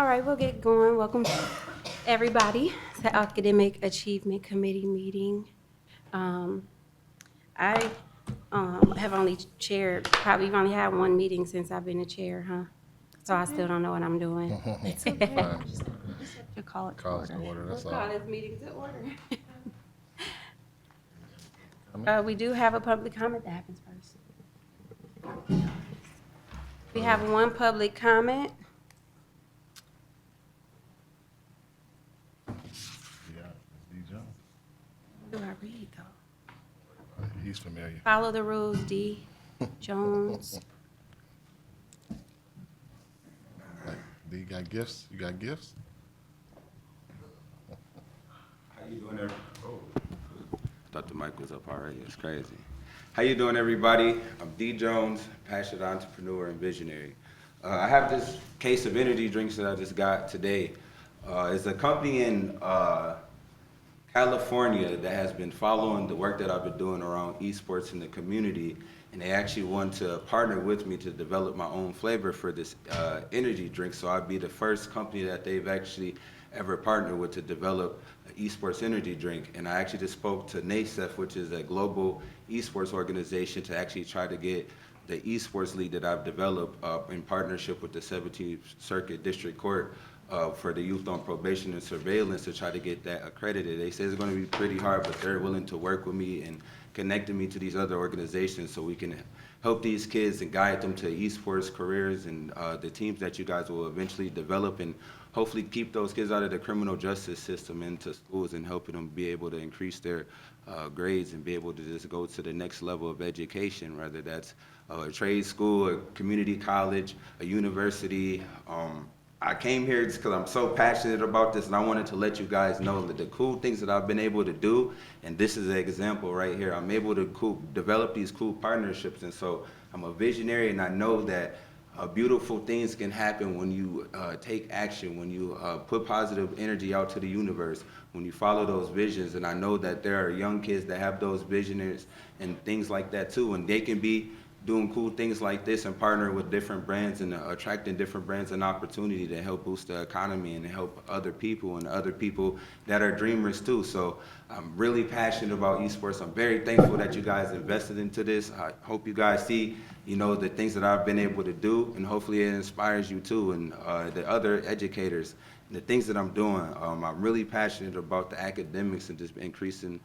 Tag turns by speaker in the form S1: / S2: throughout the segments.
S1: All right, we'll get going. Welcome everybody to Academic Achievement Committee meeting. I have only chaired, probably only had one meeting since I've been a chair, huh? So I still don't know what I'm doing.
S2: It's okay.
S3: Fine.
S2: You call it to
S3: Call us to
S2: order.
S3: order,
S1: We'll
S3: that's
S1: call
S3: all.
S1: this meeting to order. We do have a public comment that happens first. We have one public comment.
S3: Yeah, D. Jones.
S1: What do I read though?
S3: He's familiar.
S1: Follow the rules, D. Jones.
S3: Like, D, you got gifts? You got gifts?
S4: How you doing, thought the mic was up already. It's crazy. How you doing, everybody? I'm D. Jones, passionate entrepreneur and visionary. I have this case of energy drinks that I just got today. It's a company in California that has been following the work that I've been doing around esports in the community, and they actually want to partner with me to develop my own flavor for this energy drink. So I'd be the first company that they've actually ever partnered with to develop an esports energy drink. And I actually just spoke to NASEF, which is a global esports organization, to actually try to get the esports league that I've developed in partnership with the 17th Circuit District Court for the youth on probation and surveillance to try to get that accredited. They say it's going to be pretty hard, but they're willing to work with me and connecting me to these other organizations so we can help these kids and guide them to esports careers and the teams that you guys will eventually develop, and hopefully keep those kids out of the criminal justice system into schools and helping them be able to increase their grades and be able to just go to the next level of education, whether that's a trade school, a community college, a university. I came here just because I'm so passionate about this, and I wanted to let you guys know that the cool things that I've been able to do, and this is an example right here. I'm able to develop these cool partnerships, and so I'm a visionary, and I know that beautiful things can happen when you take action, when you put positive energy out to the universe, when you follow those visions. And I know that there are young kids that have those visionaries and things like that too, and they can be doing cool things like this and partnering with different brands and attracting different brands and opportunity to help boost the economy and help other people and other people that are dreamers too. So I'm really passionate about esports. I'm very thankful that you guys invested into this. I hope you guys see, you know, the things that I've been able to do, and hopefully it inspires you too, and the other educators, and the things that I'm doing. I'm really passionate about the academics and just increasing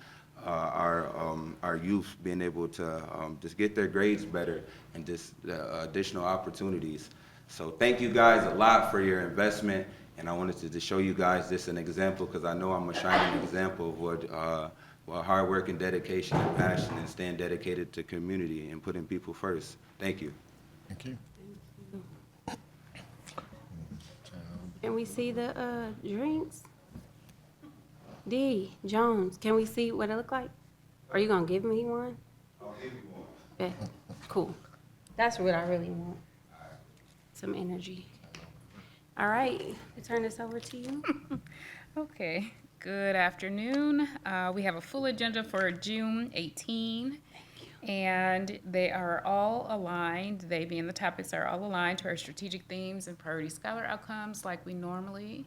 S4: our youth being able to just get their grades better and just additional opportunities. So thank you guys a lot for your investment, and I wanted to just show you guys this an example, because I know I'm a shining example of what hard work and dedication and passion and staying dedicated to community and putting people first. Thank you.
S3: Thank you.
S1: Can we see the drinks? D. Jones, can we see what it look like? Are you gonna give me one?
S4: I'll give you one.
S1: Yeah, cool. That's what I really want. Some energy. All right, I turn this over to you.
S2: Okay, good afternoon. We have a full agenda for June 18. And they are all aligned, they being the topics are all aligned to our strategic themes and priority scholar outcomes like we normally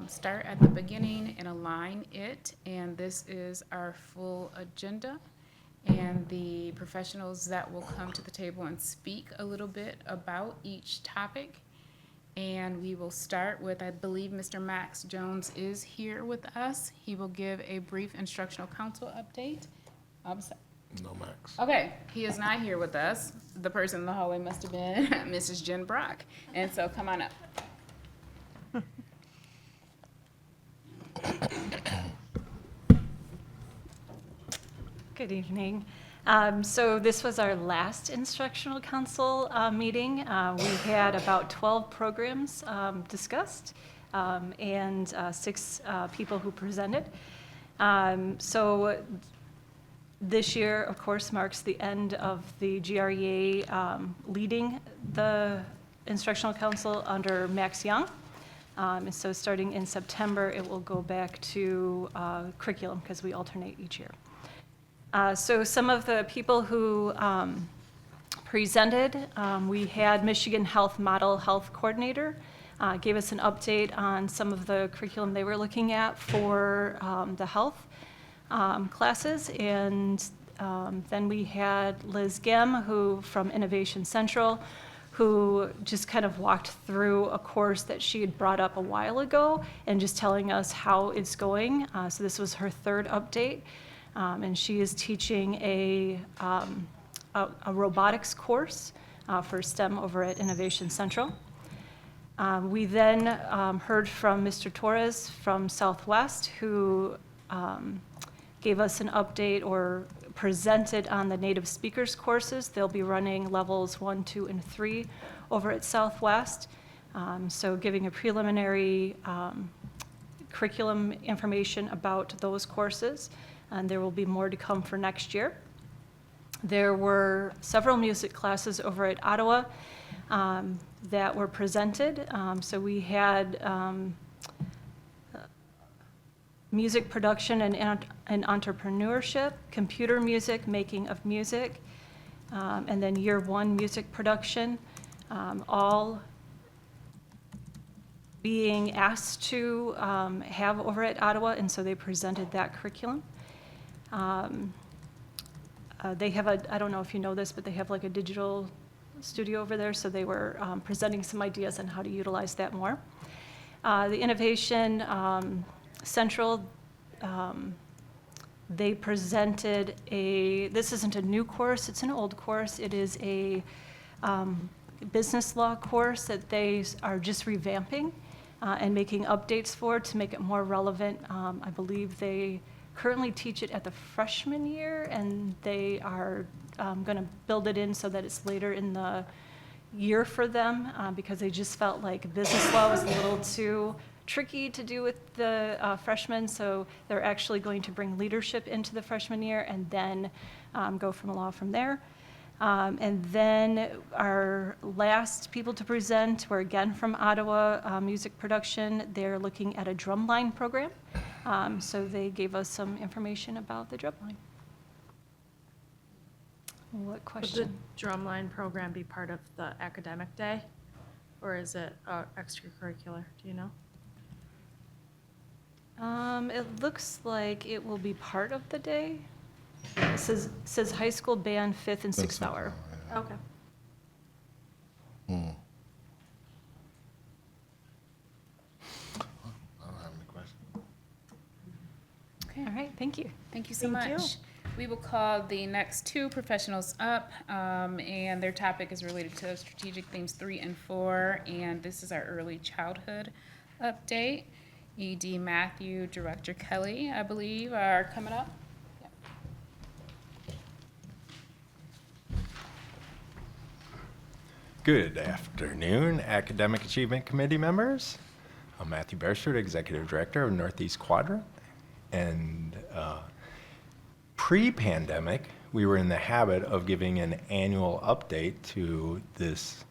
S2: start at the beginning and align it. And this is our full agenda. And the professionals that will come to the table and speak a little bit about each topic. And we will start with, I believe Mr. Max Jones is here with us. He will give a brief instructional council update.
S3: No Max.
S2: Okay, he is not here with us. The person in the hallway must have been Mrs. Jen Brock. And so come on up.
S5: Good evening. So this was our last instructional council meeting. We had about 12 programs discussed and 6 people who presented. So this year, of course, marks the end of the GREA leading the instructional council under Max Young. And so starting in September, it will go back to curriculum because we alternate each year. So some of the people who presented, we had Michigan Health Model Health Coordinator, gave us an update on some of the curriculum they were looking at for the health classes. And then we had Liz Gem, who from Innovation Central, who just kind of walked through a course that she had brought up a while ago and just telling us how it's going. So this was her third update. And she is teaching a robotics course for STEM over at Innovation Central. We then heard from Mr. Torres from Southwest, who gave us an update or presented on the native speakers courses. They'll be running levels 1, 2, and 3 over at Southwest. So giving a preliminary curriculum information about those courses, and there will be more to come for next year. There were several music classes over at Ottawa that were presented. So we had music production and entrepreneurship, computer music, making of music, and then year 1 music production, all being asked to have over at Ottawa, and so they presented that curriculum. They have I don't know if you know this, but they have like a digital studio over there, so they were presenting some ideas on how to utilize that more. The Innovation Central, they presented this isn't a new course, it's an old course. It is a business law course that they are just revamping and making updates for to make it more relevant. I believe they currently teach it at the freshman year, and they are going to build it in so that it's later in the year for them, because they just felt like business law was a little too tricky to do with the freshmen, so they're actually going to bring leadership into the freshman year and then go from law from there. And then our last people to present were again from Ottawa Music Production. They're looking at a drumline program. So they gave us some information about the drumline. What
S6: Would the
S5: question?
S6: drumline program be part of the academic day? Or is it extracurricular? Do you know?
S5: It looks like it will be part of the day. It says high school band 5th and 6th hour.
S6: Okay.
S3: I don't have any questions.
S2: Okay.
S5: All right, thank you.
S2: Thank you so
S6: Thank you.
S2: much. We will call the next 2 professionals up, and their topic is related to strategic themes 3 and 4, and this is our early childhood update. ED Matthew, Director Kelly, I believe, are coming up. Yep.
S7: Good afternoon, Academic Achievement Committee members. I'm Matthew Beresford, Executive Director of Northeast Quadrant. And pre-pandemic, we were in the habit of giving an annual update to this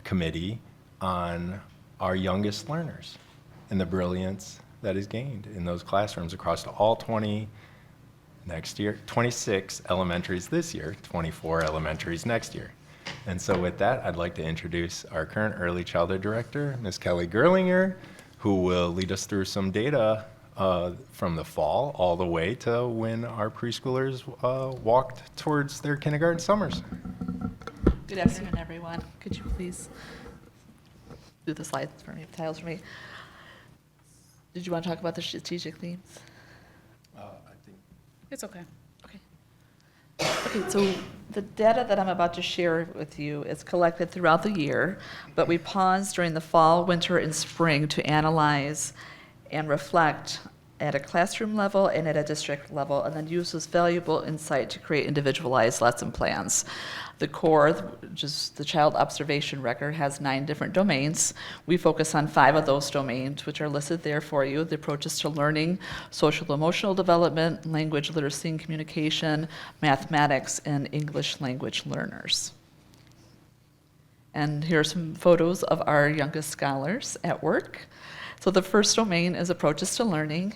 S7: committee on our youngest learners and the brilliance that is gained in those classrooms across all 26 elementaries this year, 24 elementaries next year. And so with that, I'd like to introduce our current early childhood director, Ms. Kelly Gerlinger, who will lead us through some data from the fall all the way to when our preschoolers walked towards their kindergarten summers.
S8: Good afternoon, everyone. Could you please do the slides for me, tiles for me? Did you want to talk about the strategic themes?
S7: I think
S2: It's okay.
S8: Okay, so the data that I'm about to share with you is collected throughout the year, but we paused during the fall, winter, and spring to analyze and reflect at a classroom level and at a district level, and then use this valuable insight to create individualized lesson plans. The core, which is the child observation record, has 9 different domains. We focus on 5 of those domains, which are listed there for you: the approaches to learning, social emotional development, language literacy and communication, mathematics, and English language learners. And here are some photos of our youngest scholars at work. So the first domain is approaches to learning,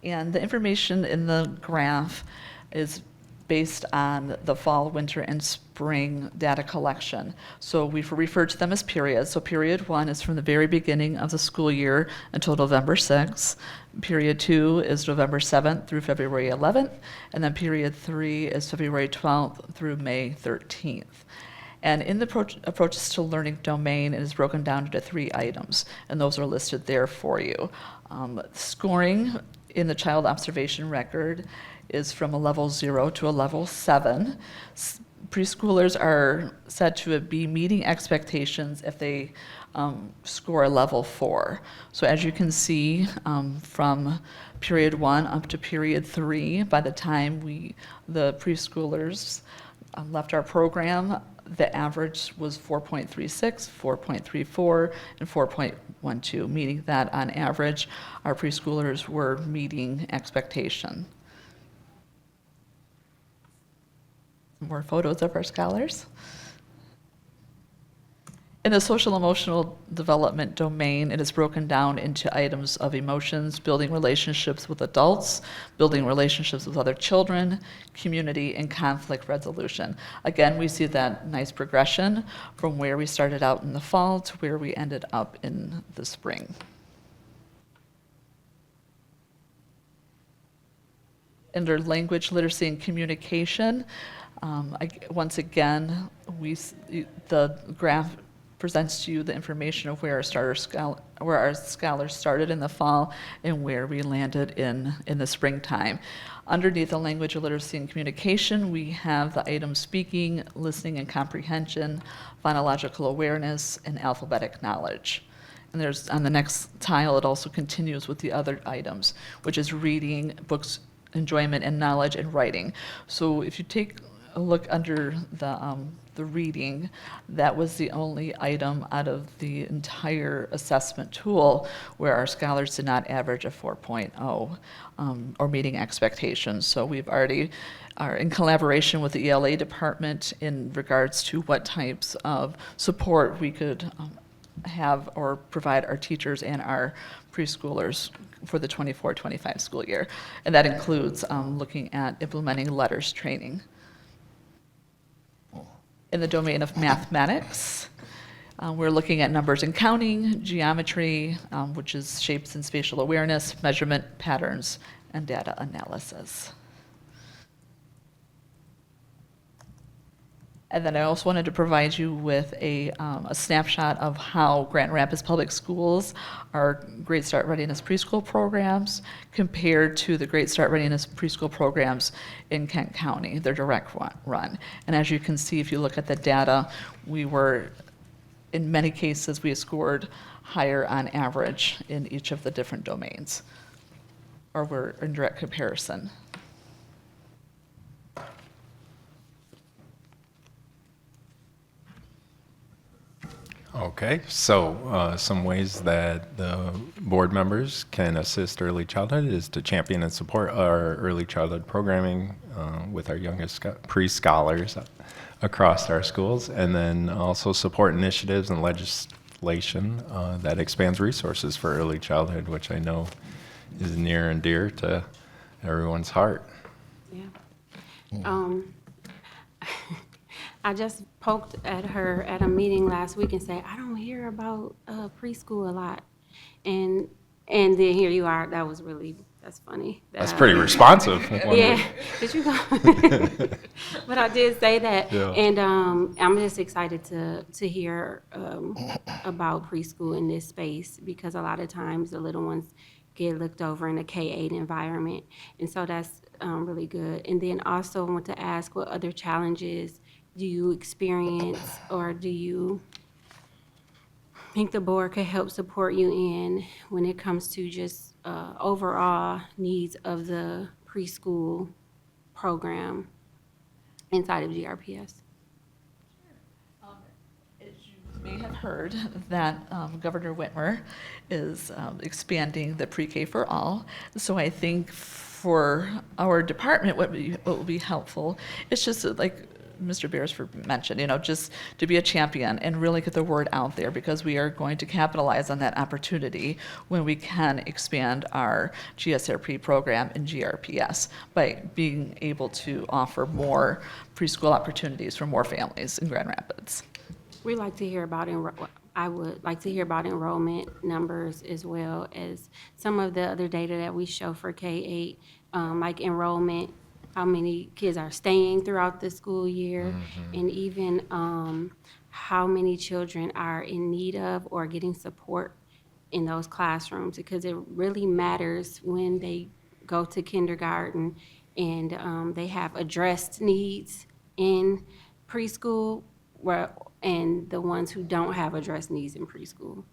S8: and the information in the graph is based on the fall, winter, and spring data collection. So we've referred to them as periods. So period 1 is from the very beginning of the school year until November 6th. Period 2 is November 7th through February 11th. And then period 3 is February 12th through May 13th. And in the approaches to learning domain, it is broken down into 3 items, and those are listed there for you. Scoring in the child observation record is from a level 0 to a level 7. Preschoolers are said to be meeting expectations if they score a level 4. So as you can see, from period 1 up to period 3, by the time the preschoolers left our program, the average was 4.36, 4.34, and 4.12, meaning that on average, our preschoolers were meeting expectation. More photos of our scholars. In the social emotional development domain, it is broken down into items of emotions, building relationships with adults, building relationships with other children, community, and conflict resolution. Again, we see that nice progression from where we started out in the fall to where we ended up in the spring. Under language, literacy, and communication, once again, the graph presents to you the information of where our scholars started in the fall and where we landed in the springtime. Underneath the language, literacy, and communication, we have the items speaking, listening, and comprehension, phonological awareness, and alphabetic knowledge. And there's on the next tile, it also continues with the other items, which is reading, books, enjoyment, and knowledge, and writing. So if you take a look under the reading, that was the only item out of the entire assessment tool where our scholars did not average a 4.0 or meeting expectations. So we've already are in collaboration with the ELA department in regards to what types of support we could have or provide our teachers and our preschoolers for the 24-25 school year. And that includes looking at implementing letters training. In the domain of mathematics, we're looking at numbers and counting, geometry, which is shapes and spatial awareness, measurement, patterns, and data analysis. And then I also wanted to provide you with a snapshot of how Grand Rapids Public Schools, our Great Start Readiness preschool programs, compared to the Great Start Readiness preschool programs in Kent County, their direct run. And as you can see, if you look at the data, we were, in many cases, we scored higher on average in each of the different domains, or we're in direct comparison.
S7: Okay, so some ways that the board members can assist early childhood is to champion and support our early childhood programming with our youngest pre-scholars across our schools, and then also support initiatives and legislation that expands resources for early childhood, which I know is near and dear to everyone's heart.
S1: Yeah. I just poked at her at a meeting last week and said, I don't hear about preschool a lot. And then here you are. That's funny.
S7: That's pretty responsive.
S1: Yeah, did you go? But I did say that.
S7: Yeah.
S1: And I'm just excited to hear about preschool in this space, because a lot of times the little ones get looked over in a K-8 environment. And so that's really good. And then also I want to ask, what other challenges do you experience, or do you think the board could help support you in when it comes to just overall needs of the preschool program inside of GRPS?
S8: As you may have heard, that Governor Whitmer is expanding the pre-K for all. So I think for our department, what will be helpful is just like Mr. Beresford mentioned, just to be a champion and really get the word out there, because we are going to capitalize on that opportunity when we can expand our GSRP program in GRPS by being able to offer more preschool opportunities for more families in Grand Rapids.
S1: We like to hear about I would like to hear about enrollment numbers as well as some of the other data that we show for K-8, like enrollment, how many kids are staying throughout the school year, and even how many children are in need of or getting support in those classrooms, because it really matters when they go to kindergarten and they have addressed needs in preschool, and the ones who don't have addressed needs in preschool.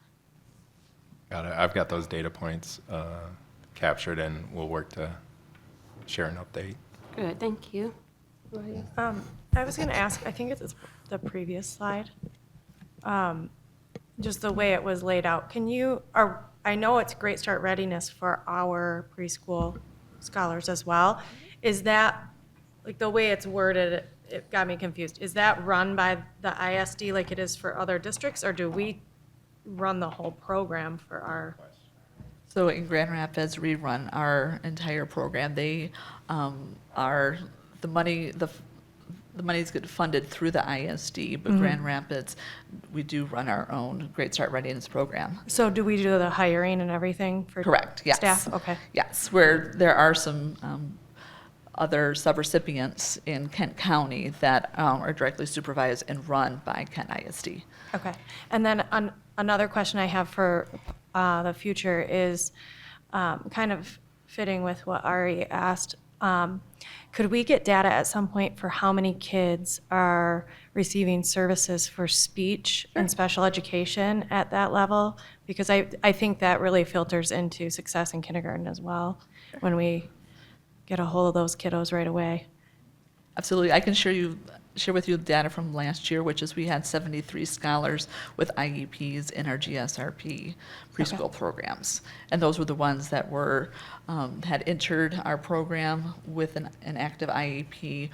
S7: Got it. I've got those data points captured, and we'll work to share an update.
S1: Good, thank you.
S6: I was going to ask, I think it's the previous slide, just the way it was laid out. I know it's Great Start Readiness for our preschool scholars as well. Is that, like the way it's worded, it got me confused. Is that run by the ISD like it is for other districts, or do we run the whole program for our?
S8: So in Grand Rapids, we run our entire program. They are, the money is get funded through the ISD, but Grand Rapids, we do run our own Great Start Readiness program.
S6: So do we do the hiring and everything for
S8: Correct, yes.
S6: staff? Okay.
S8: Yes, where there are some other subrecipients in Kent County that are directly supervised and run by Kent ISD.
S6: Okay. And then another question I have for the future is kind of fitting with what Ari asked. Could we get data at some point for how many kids are receiving services for speech and special education at that level? Because I think that really filters into success in kindergarten as well, when we get a hold of those kiddos right away.
S8: Absolutely. I can share with you the data from last year, which is we had 73 scholars with IEPs in our GSRP preschool programs. And those were the ones that were had entered our program with an active IEP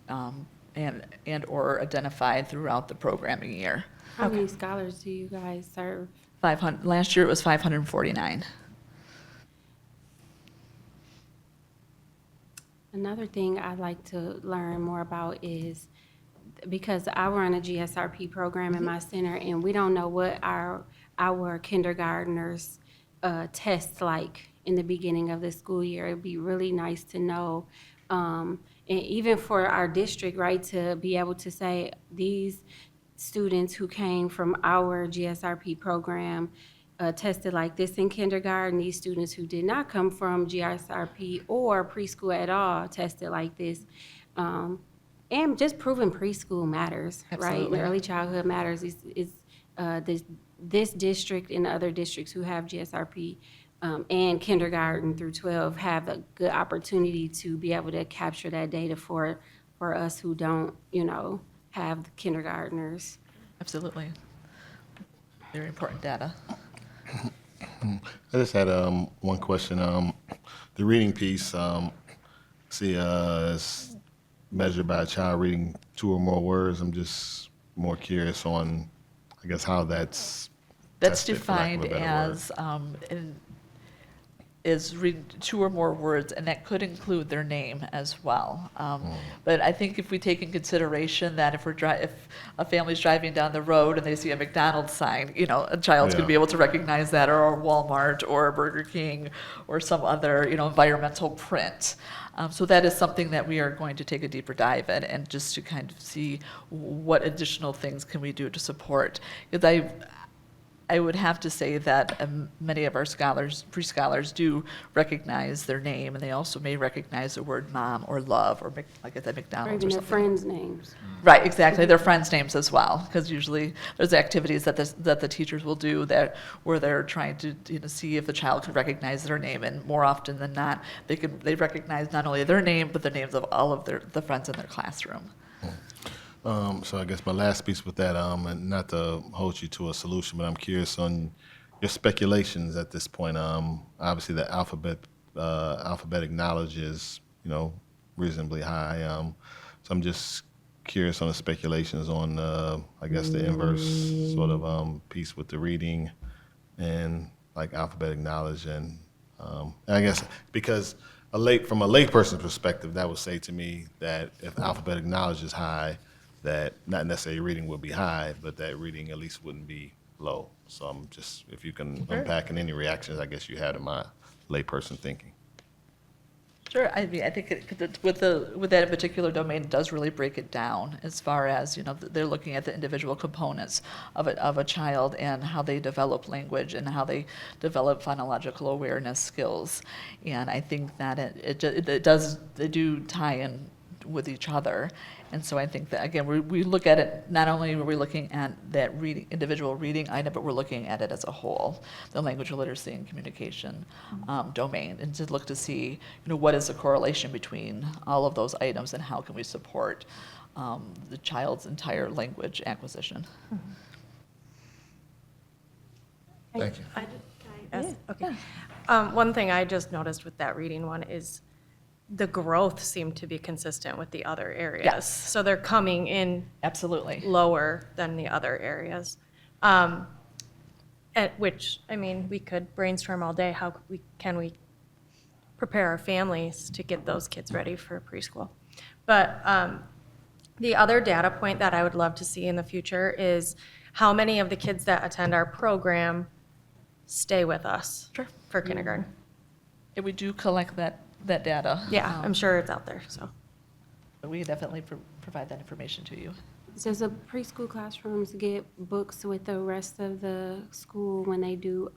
S8: and or identified throughout the programming year.
S1: How many scholars do you guys serve?
S8: 500. Last year it was 549.
S1: Another thing I'd like to learn more about is, because I run a GSRP program in my center, and we don't know what our kindergartners test like in the beginning of the school year. It'd be really nice to know, and even for our district, right, to be able to say these students who came from our GSRP program tested like this in kindergarten. These students who did not come from GSRP or preschool at all tested like this. And just proving preschool matters, right?
S8: Absolutely.
S1: And early childhood matters. This district and other districts who have GSRP and kindergarten through 12 have a good opportunity to be able to capture that data for us who don't, have the kindergartners.
S8: Absolutely. Very important data.
S3: I just had one question. The reading piece, is measured by a child reading 2 or more words. I'm just more curious on, I guess, how that's tested, for lack of a
S8: defined
S3: better word.
S8: Is read 2 or more words, and that could include their name as well. But I think if we take in consideration that if a family's driving down the road and they see a McDonald's sign, a child's going to be able to recognize that, or a Walmart, or a Burger King, or some other, environmental print. So that is something that we are going to take a deeper dive in, and just to kind of see what additional things can we do to support. Because I would have to say that many of our pre-scholars do recognize their name, and they also may recognize the word mom or love, or like at the
S1: Or
S8: McDonald's
S1: even
S8: or
S1: their
S8: something.
S1: friends' names.
S8: Right, exactly. Their friends' names as well, because usually there's activities that the teachers will do where they're trying to see if the child can recognize their name, and more often than not, they recognize not only their name but the names of all of the friends in their classroom.
S3: So I guess my last piece with that, and not to hold you to a solution, but I'm curious on your speculations at this point. Obviously, the alphabetic knowledge is, reasonably high. So I'm just curious on the speculations on, I guess, the inverse sort of piece with the reading and like alphabetic knowledge. And I guess because from a layperson's perspective, that would say to me that if alphabetic knowledge is high, that not necessarily reading would be high, but that reading at least wouldn't be low. So I'm just, if you can unpack in any reactions, I guess you had in my layperson thinking.
S8: Sure, I mean, I think with that particular domain, it does really break it down as far as, they're looking at the individual components of a child and how they develop language and how they develop phonological awareness skills. And I think that they do tie in with each other. And so I think that, again, we look at it, not only are we looking at that individual reading item, but we're looking at it as a whole, the language literacy and communication domain, and to look to see, what is the correlation between all of those items and how can we support the child's entire language acquisition.
S3: Thank you.
S6: Okay. One thing I just noticed with that reading one is the growth seemed to be consistent with the other areas.
S8: Yes.
S6: So they're coming in
S8: Absolutely.
S6: lower than the other areas. Which, I mean, we could brainstorm all day, how can we prepare our families to get those kids ready for preschool? But the other data point that I would love to see in the future is how many of the kids that attend our program stay with us
S8: Sure.
S6: for kindergarten.
S8: And we do collect that data.
S6: Yeah, I'm sure it's out there, so.
S8: We definitely provide that information to you.
S1: Does the preschool classrooms get books with the rest of the school when they do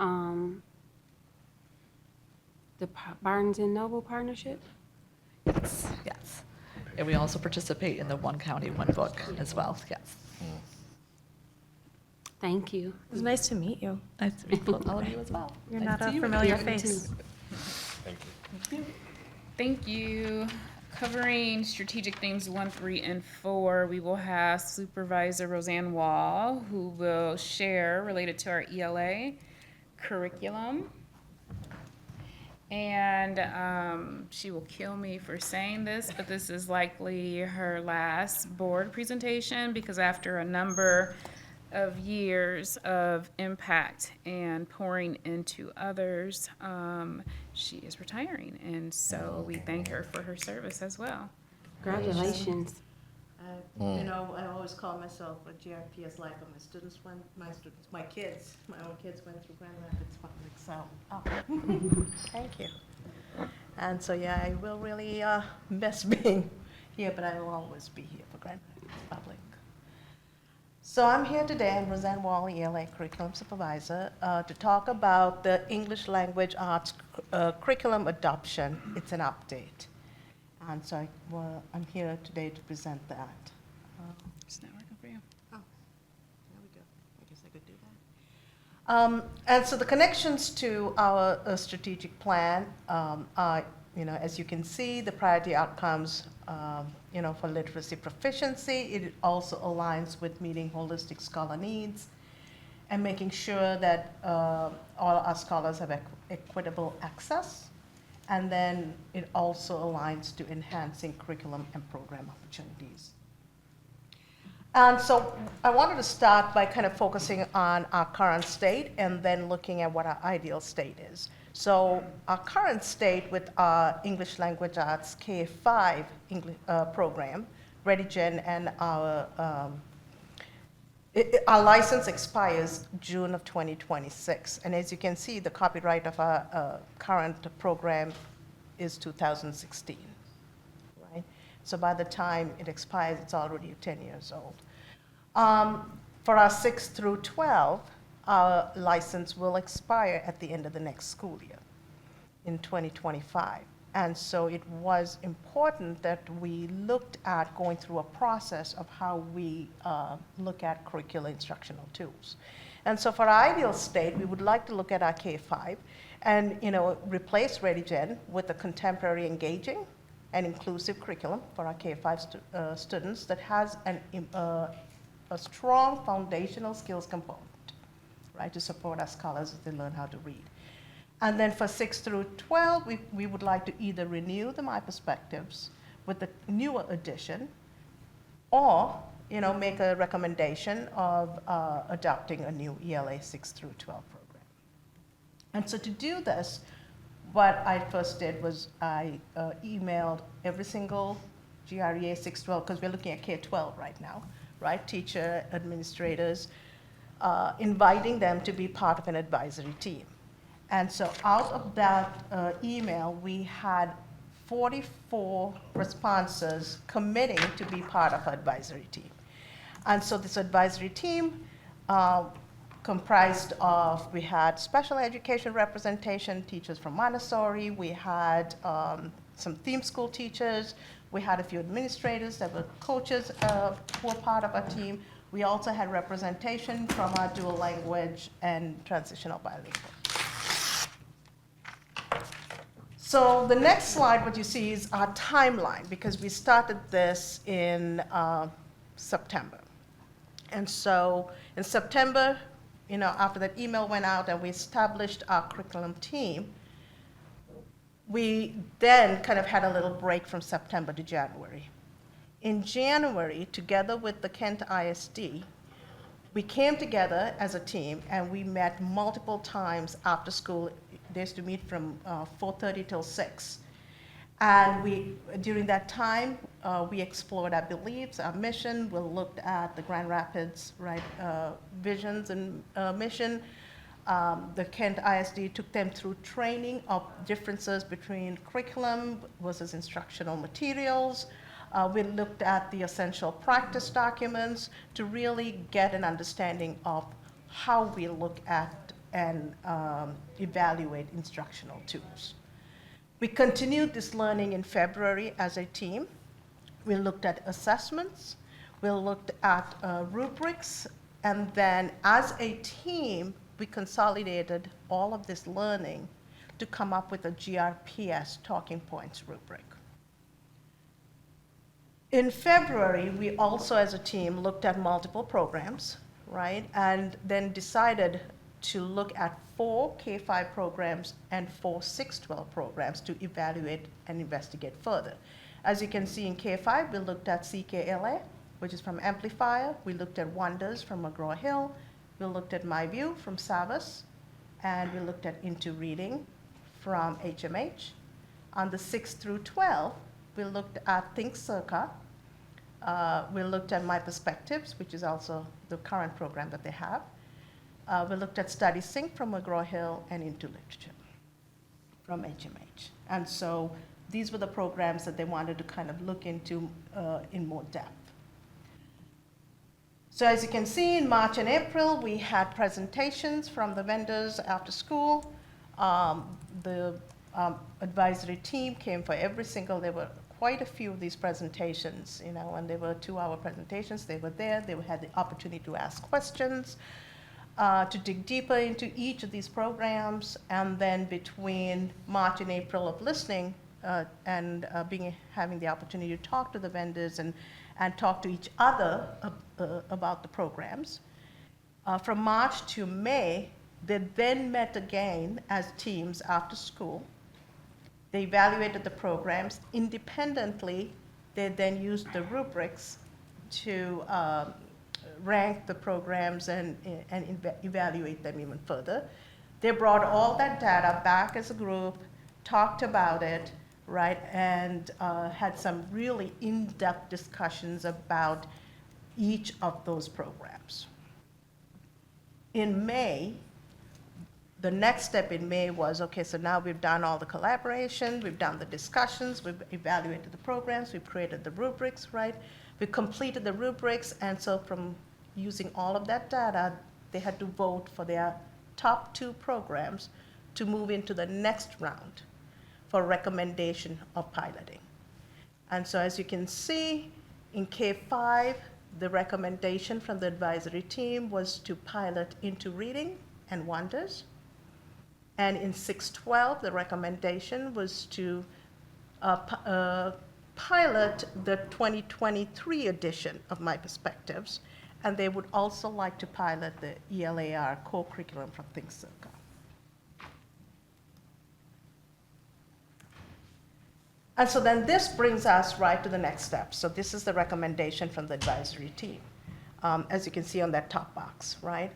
S1: the Barnes and Noble partnership?
S8: Yes. And we also participate in the One County, One Book as well, yes.
S1: Thank you.
S6: It was nice to meet you.
S8: Nice to meet all of you as well.
S6: You're
S8: Nice
S6: not
S8: to
S6: a
S8: you.
S6: familiar
S1: You
S6: face.
S1: too.
S3: Thank you.
S2: Thank you. Covering strategic themes 1, 3, and 4, we will have Supervisor Roseanne Wall, who will share related to our ELA curriculum. And she will kill me for saying this, but this is likely her last board presentation because after a number of years of impact and pouring into others, she is retiring. And so we thank her for her service as well.
S1: Congratulations.
S9: I always call myself a GRPS like my students my kids, my own kids went through Grand Rapids Public, so. Thank you. And so, yeah, I will really miss being here, but I will always be here for Grand Rapids Public. So I'm here today, I'm Roseanne Wall, ELA Curriculum Supervisor, to talk about the English Language Arts curriculum adoption. It's an update. And so I'm here today to present that.
S2: It's not working for you.
S9: There we go. I guess I could do that. And so the connections to our strategic plan are, as you can see, the priority outcomes, for literacy proficiency. It also aligns with meeting holistic scholar needs and making sure that all our scholars have equitable access. And then it also aligns to enhancing curriculum and program opportunities. And so I wanted to start by kind of focusing on our current state and then looking at what our ideal state is. So our current state with our English Language Arts K-5 program, ReadyGen, and our license expires June of 2026. And as you can see, the copyright of our current program is 2016, right? So by the time it expires, it's already 10 years old. For our 6 through 12, our license will expire at the end of the next school year in 2025. And so it was important that we looked at going through a process of how we look at curricular instructional tools. And so for our ideal state, we would like to look at our K-5 and replace ReadyGen with a contemporary, engaging, and inclusive curriculum for our K-5 students that has a strong foundational skills component, right, to support our scholars as they learn how to read. And then for 6 through 12, we would like to either renew the My Perspectives with the newer edition or, make a recommendation of adopting a new ELA 6 through 12 program. And so to do this, what I first did was I emailed every single GREA 612, because we're looking at K-12 right now, right? Teacher, administrators, inviting them to be part of an advisory team. And so out of that email, we had 44 responses committing to be part of our advisory team. And so this advisory team comprised of, we had special education representation, teachers from Montessori, we had some theme school teachers, we had a few administrators that were coaches who were part of our team. We also had representation from our dual language and transitional bilingual. So the next slide, what you see is our timeline, because we started this in September. And so in September, after that email went out and we established our curriculum team, we then kind of had a little break from September to January. In January, together with the Kent ISD, we came together as a team and we met multiple times after school. They used to meet from 4:30 till 6. And during that time, we explored our beliefs, our mission. We looked at the Grand Rapids visions and mission. The Kent ISD took them through training of differences between curriculum versus instructional materials. We looked at the essential practice documents to really get an understanding of how we look at and evaluate instructional tools. We continued this learning in February as a team. We looked at assessments, we looked at rubrics, and then as a team, we consolidated all of this learning to come up with a GRPS talking points rubric. In February, we also as a team looked at multiple programs, right? And then decided to look at 4 K-5 programs and 4 6-12 programs to evaluate and investigate further. As you can see in K-5, we looked at CKLA, which is from Amplifier. We looked at Wonders from McGraw-Hill. We looked at MyView from Savas. And we looked at Into Reading from HMH. On the 6 through 12, we looked at Think Circa. We looked at My Perspectives, which is also the current program that they have. We looked at Study Sync from McGraw-Hill and Into Literature from HMH. And so these were the programs that they wanted to kind of look into in more depth. So as you can see, in March and April, we had presentations from the vendors after school. The advisory team came for every single, there were quite a few of these presentations, when they were 2-hour presentations, they were there, they had the opportunity to ask questions, to dig deeper into each of these programs, and then between March and April of listening and having the opportunity to talk to the vendors and talk to each other about the programs. From March to May, they then met again as teams after school. They evaluated the programs independently. They then used the rubrics to rank the programs and evaluate them even further. They brought all that data back as a group, talked about it, right, and had some really in-depth discussions about each of those programs. In May, the next step in May was, okay, so now we've done all the collaboration, we've done the discussions, we've evaluated the programs, we've created the rubrics, right? We completed the rubrics, and so from using all of that data, they had to vote for their top 2 programs to move into the next round for recommendation of piloting. And so as you can see, in K-5, the recommendation from the advisory team was to pilot Into Reading and Wonders. And in 6-12, the recommendation was to pilot the 2023 edition of My Perspectives, and they would also like to pilot the ELAR core curriculum from Think Circa. And so then this brings us right to the next step. So this is the recommendation from the advisory team, as you can see on that top box, right?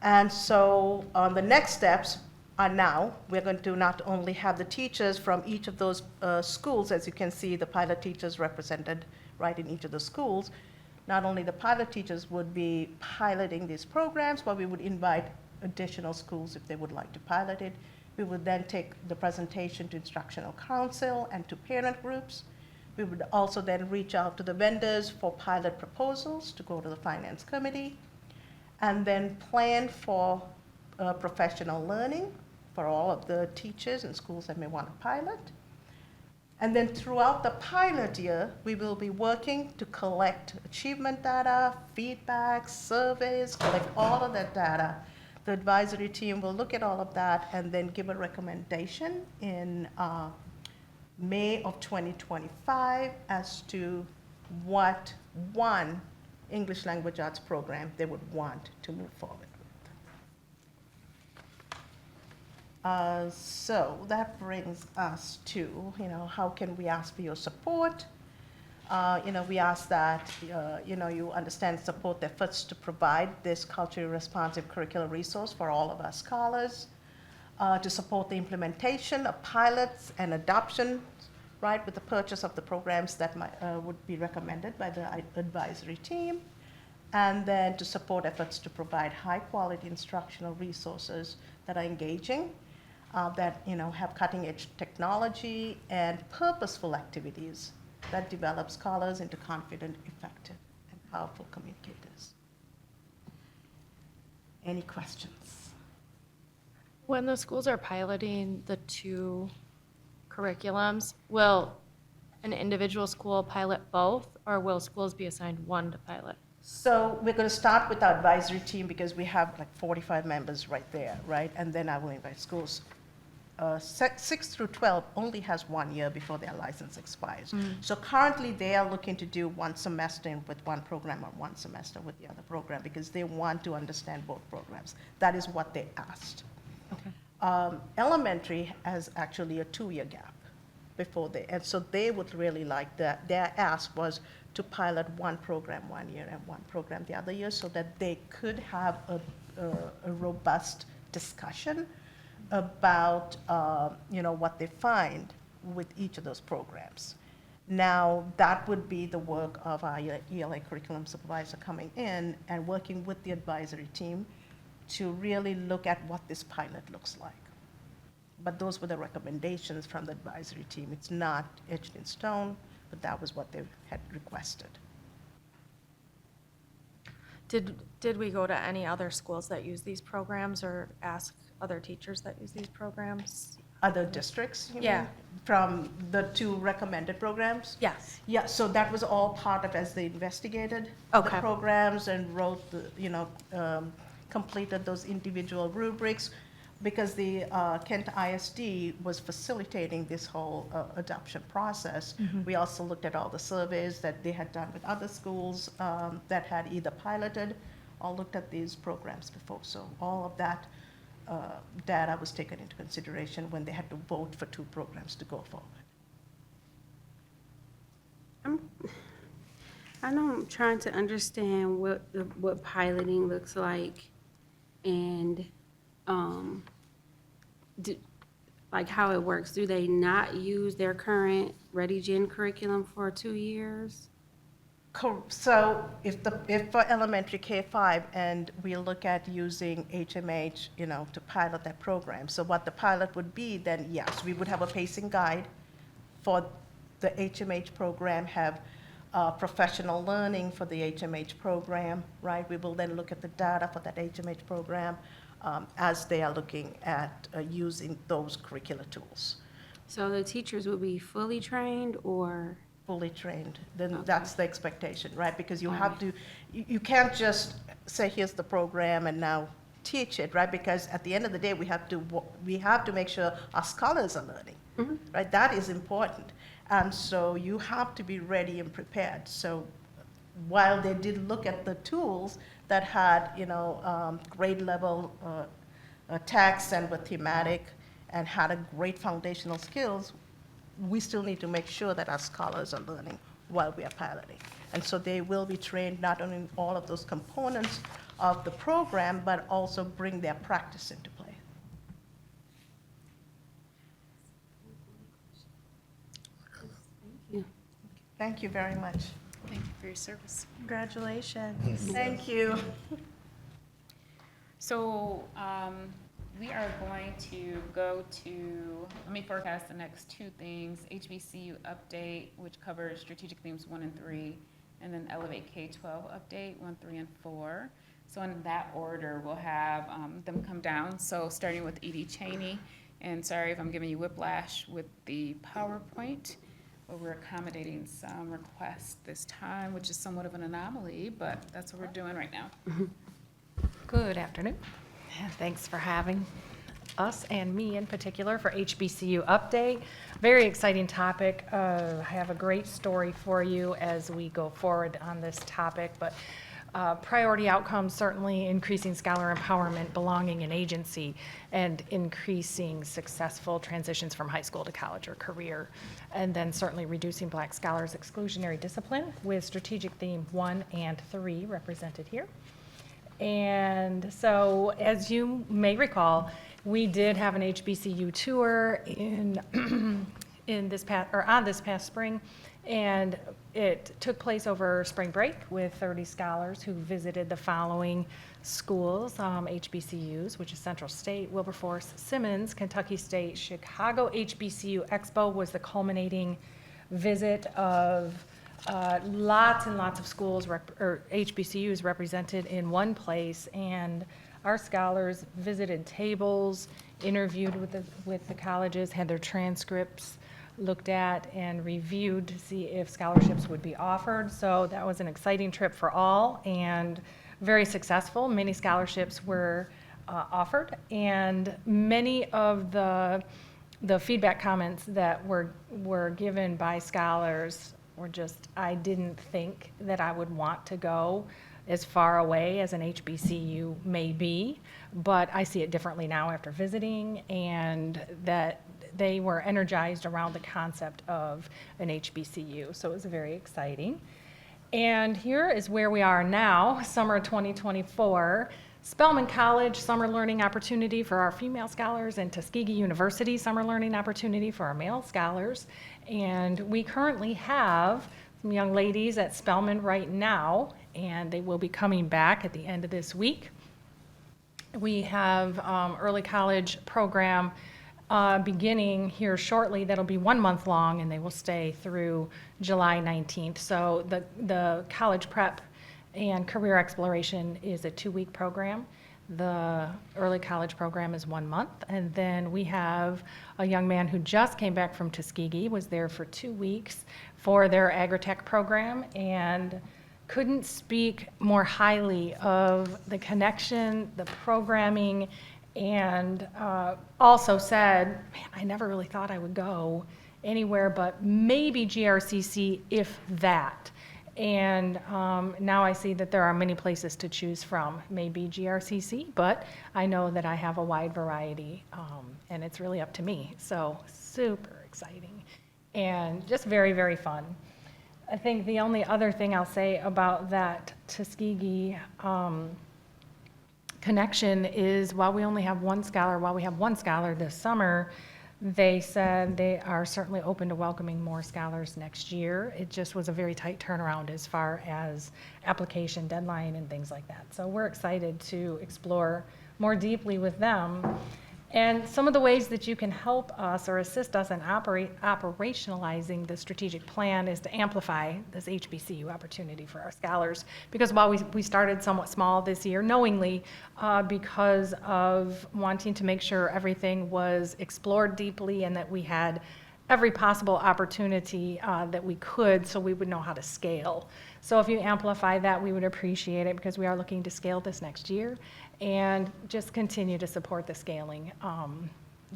S9: And so the next steps are now, we're going to not only have the teachers from each of those schools, as you can see, the pilot teachers represented right in each of the schools. Not only the pilot teachers would be piloting these programs, but we would invite additional schools if they would like to pilot it. We would then take the presentation to instructional council and to parent groups. We would also then reach out to the vendors for pilot proposals to go to the finance committee, and then plan for professional learning for all of the teachers and schools that may want to pilot. And then throughout the pilot year, we will be working to collect achievement data, feedback, surveys, collect all of that data. The advisory team will look at all of that and then give a recommendation in May of 2025 as to what one English language arts program they would want to move forward with. So that brings us to, how can we ask for your support? We ask that, you understand, support the efforts to provide this culturally responsive curricular resource for all of our scholars, to support the implementation of pilots and adoption, right, with the purchase of the programs that would be recommended by the advisory team, and then to support efforts to provide high-quality instructional resources that are engaging, that have cutting-edge technology and purposeful activities that develop scholars into confident, effective, and powerful communicators. Any questions?
S6: When the schools are piloting the two curriculums, will an individual school pilot both, or will schools be assigned one to pilot?
S9: So we're going to start with our advisory team because we have like 45 members right there, right? And then I will invite schools. 6 through 12 only has 1 year before their license expires. So currently they are looking to do one semester with one program or one semester with the other program because they want to understand both programs. That is what they asked.
S6: Okay.
S9: Elementary has actually a 2-year gap before and so they would really like that. Their ask was to pilot one program 1 year and one program the other year so that they could have a robust discussion about what they find with each of those programs. Now, that would be the work of our ELA curriculum supervisor coming in and working with the advisory team to really look at what this pilot looks like. But those were the recommendations from the advisory team. It's not etched in stone, but that was what they had requested.
S6: Did we go to any other schools that use these programs or ask other teachers that use these programs?
S9: Other districts, you
S6: Yeah.
S9: mean? From the 2 recommended programs?
S6: Yes.
S9: Yeah, so that was all part of as they investigated the
S6: Okay.
S9: programs and wrote completed those individual rubrics because the Kent ISD was facilitating this whole adoption process. We also looked at all the surveys that they had done with other schools that had either piloted or looked at these programs before. So all of that data was taken into consideration when they had to vote for 2 programs to go forward.
S1: I'm trying to understand what piloting looks like and like how it works. Do they not use their current ReadyGen curriculum for 2 years?
S9: So if for elementary K-5 and we look at using HMH, to pilot that program, so what the pilot would be, then yes, we would have a pacing guide for the HMH program, have professional learning for the HMH program, right? We will then look at the data for that HMH program as they are looking at using those curricular tools.
S1: So the teachers will be fully trained or?
S9: Fully trained, then
S1: Okay.
S9: that's the expectation, right? Because you
S1: All
S9: have
S1: right.
S9: to, you can't just say, here's the program and now teach it, right? Because at the end of the day, we have to make sure our scholars are learning, right? That is important. And so you have to be ready and prepared. So while they did look at the tools that had, grade level text and were thematic and had a great foundational skills, we still need to make sure that our scholars are learning while we are piloting. And so they will be trained not only in all of those components of the program, but also bring their practice into play. Thank you very much.
S2: Thank you for your service.
S6: Congratulations.
S9: Thank you.
S2: So we are going to go to, let me forecast the next two things, HBCU update, which covers strategic themes 1 and 3, and then Elevate K-12 update 1, 3, and 4. So in that order, we'll have them come down. So starting with Edie Cheney, and sorry if I'm giving you whiplash with the PowerPoint, but we're accommodating some requests this time, which is somewhat of an anomaly, but that's what we're doing right now.
S10: Good afternoon. And thanks for having us and me in particular for HBCU Update. Very exciting topic. I have a great story for you as we go forward on this topic, but priority outcomes, certainly increasing scholar empowerment, belonging, and agency, and increasing successful transitions from high school to college or career. And then certainly reducing Black scholars' exclusionary discipline with strategic theme 1 and 3 represented here. And so, as you may recall, we did have an HBCU tour in on this past spring, and it took place over spring break with 30 scholars who visited the following schools, HBCUs, which is Central State, Wilberforce, Simmons, Kentucky State, Chicago. HBCU Expo was the culminating visit of lots and lots of schools or HBCUs represented in one place, and our scholars visited tables, interviewed with the colleges, had their transcripts looked at and reviewed to see if scholarships would be offered. So that was an exciting trip for all and very successful. Many scholarships were offered, and many of the feedback comments that were given by scholars were just, I didn't think that I would want to go as far away as an HBCU may be, but I see it differently now after visiting, and that they were energized around the concept of an HBCU. So it was very exciting. And here is where we are now, summer 2024. Spelman College, summer learning opportunity for our female scholars, and Tuskegee University, summer learning opportunity for our male scholars. And we currently have some young ladies at Spelman right now, and they will be coming back at the end of this week. We have early college program beginning here shortly. That'll be 1 month long, and they will stay through July 19th. So the college prep and career exploration is a 2-week program. The early college program is 1 month. And then we have a young man who just came back from Tuskegee, was there for 2 weeks for their agritech program, and couldn't speak more highly of the connection, the programming, and also said, man, I never really thought I would go anywhere but maybe GRCC, if that. And now I see that there are many places to choose from, maybe GRCC, but I know that I have a wide variety, and it's really up to me. So super exciting and just very, very fun. I think the only other thing I'll say about that Tuskegee connection is while we have one scholar this summer, they said they are certainly open to welcoming more scholars next year. It just was a very tight turnaround as far as application deadline and things like that. So we're excited to explore more deeply with them. And some of the ways that you can help us or assist us in operationalizing the strategic plan is to amplify this HBCU opportunity for our scholars. Because while we started somewhat small this year, knowingly, because of wanting to make sure everything was explored deeply and that we had every possible opportunity that we could, so we would know how to scale. So if you amplify that, we would appreciate it, because we are looking to scale this next year and just continue to support the scaling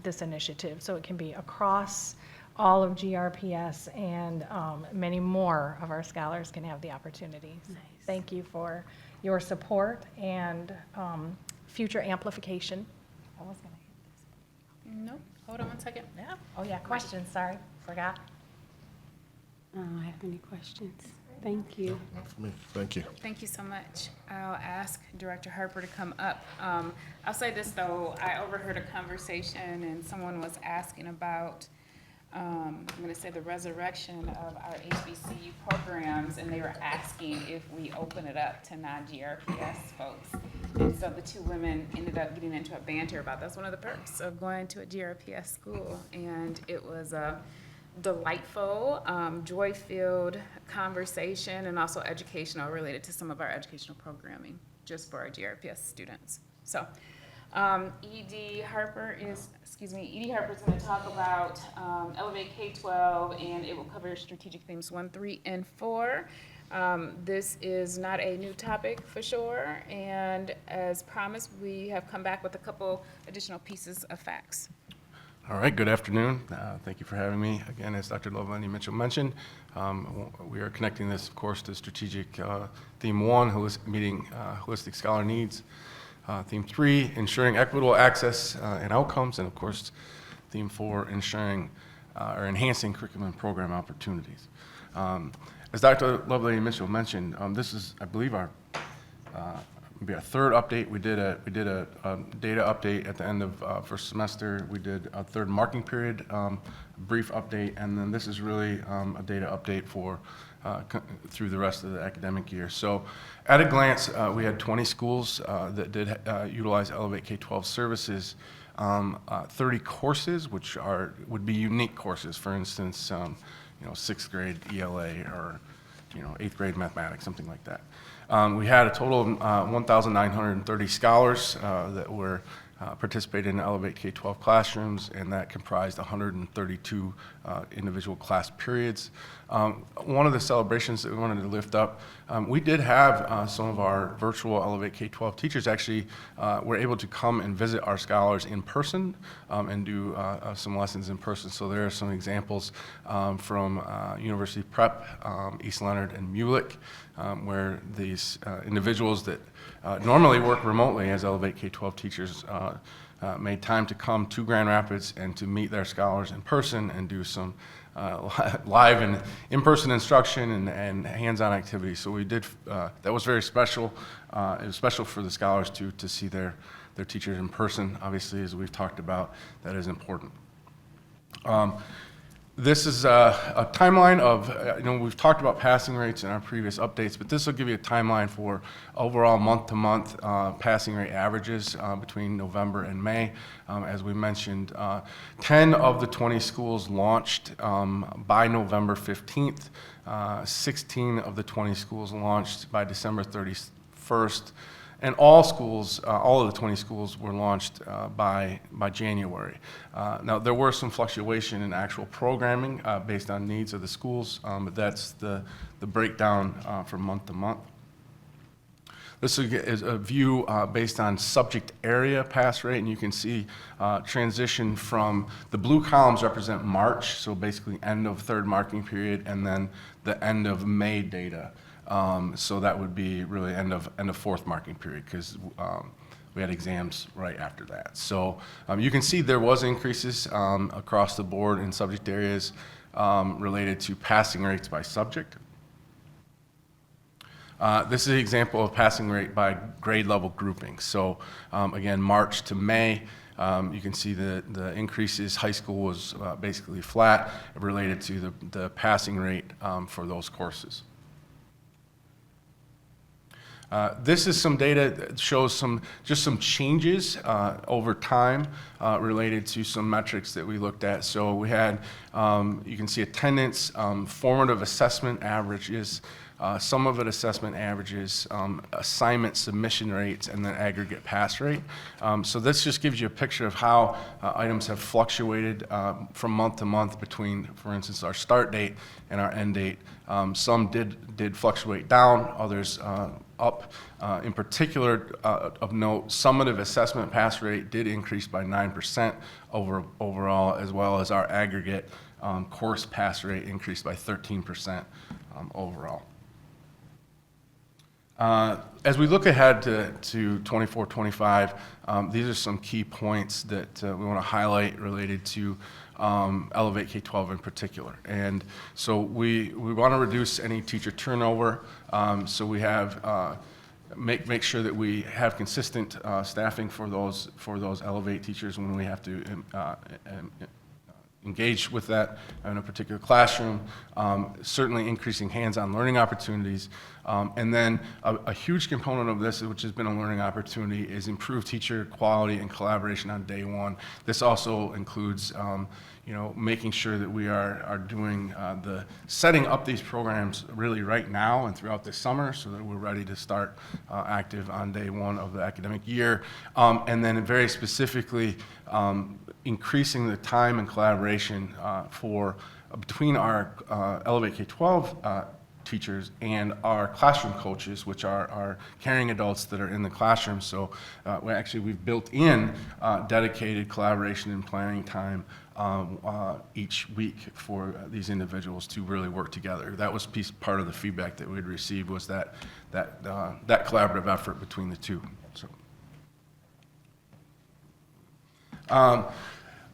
S10: this initiative, so it can be across all of GRPS, and many more of our scholars can have the opportunity. Nice. Thank you for your support and future amplification. I was gonna hit this.
S2: Nope, Hold on one second.
S10: Yeah. Oh, yeah, questions, sorry, forgot.
S1: I don't have any questions. Thank you.
S3: For me, thank you.
S2: Thank you so much. I'll ask Director Harper to come up. I'll say this, though, I overheard a conversation and someone was asking about, I'm gonna say the resurrection of our HBCU programs, and they were asking if we open it up to non-GRPS folks. And so the two women ended up getting into a banter about that's one of the perks of going to a GRPS school. And it was a delightful, joy-filled conversation and also educational, related to some of our educational programming just for our GRPS students. So Edie Harper is going to talk about Elevate K-12, and it will cover strategic themes 1, 3, and 4. This is not a new topic for sure, and as promised, we have come back with a couple additional pieces of facts.
S11: All right, good afternoon. Thank you for having me. Again, as Dr. Lovelady Mitchell mentioned, we are connecting this, of course, to strategic theme 1, meeting holistic scholar needs. Theme 3, ensuring equitable access and outcomes. And of course, theme 4, ensuring or enhancing curriculum and program opportunities. As Dr. Lovelady Mitchell mentioned, this is, I believe, our maybe our third update. We did a data update at the end of first semester. We did a third marking period, brief update, and then this is really a data update for through the rest of the academic year. So at a glance, we had 20 schools that did utilize Elevate K-12 services, 30 courses, which would be unique courses. For instance, 6th grade ELA or 8th grade mathematics, something like that. We had a total of 1,930 scholars that were participated in Elevate K-12 classrooms, and that comprised 132 individual class periods. One of the celebrations that we wanted to lift up, we did have some of our virtual Elevate K-12 teachers actually were able to come and visit our scholars in person and do some lessons in person. So there are some examples from University Prep, East Leonard, and Mulick, where these individuals that normally work remotely as Elevate K-12 teachers made time to come to Grand Rapids and to meet their scholars in person and do some live and in-person instruction and hands-on activities. So we did, that was very special. It was special for the scholars to see their teachers in person. Obviously, as we've talked about, that is important. This is a timeline of, we've talked about passing rates in our previous updates, but this will give you a timeline for overall month-to-month passing rate averages between November and May. As we mentioned, 10 of the 20 schools launched by November 15th. 16 of the 20 schools launched by December 31st. And all schools, all of the 20 schools were launched by January. Now, there were some fluctuation in actual programming based on needs of the schools, but that's the breakdown from month to month. This is a view based on subject area pass rate, and you can see transition from the blue columns represent March, so basically end of third marking period, and then the end of May data. So that would be really end of fourth marking period, because we had exams right after that. So you can see there was increases across the board in subject areas related to passing rates by subject. This is an example of passing rate by grade level grouping. So again, March to May, you can see the increases. High school was basically flat related to the passing rate for those courses. This is some data that shows some changes over time related to some metrics that we looked at. So we had, you can see attendance, formative assessment averages, some of it assessment averages, assignment submission rates, and then aggregate pass rate. So this just gives you a picture of how items have fluctuated from month to month between, for instance, our start date and our end date. Some did fluctuate down, others up. In particular, of note, summative assessment pass rate did increase by 9% overall, as well as our aggregate course pass rate increased by 13% overall. As we look ahead to 24, 25, these are some key points that we want to highlight related to Elevate K-12 in particular. And so we want to reduce any teacher turnover. So we have make sure that we have consistent staffing for those Elevate teachers when we have to engage with that in a particular classroom, certainly increasing hands-on learning opportunities. And then a huge component of this, which has been a learning opportunity, is improved teacher quality and collaboration on day one. This also includes making sure that we are doing setting up these programs really right now and throughout the summer so that we're ready to start active on day one of the academic year. And then very specifically, increasing the time and collaboration between our Elevate K-12 teachers and our classroom coaches, which are our caring adults that are in the classroom. So we've built in dedicated collaboration and planning time each week for these individuals to really work together. That was part of the feedback that we'd received, was that collaborative effort between the two. So.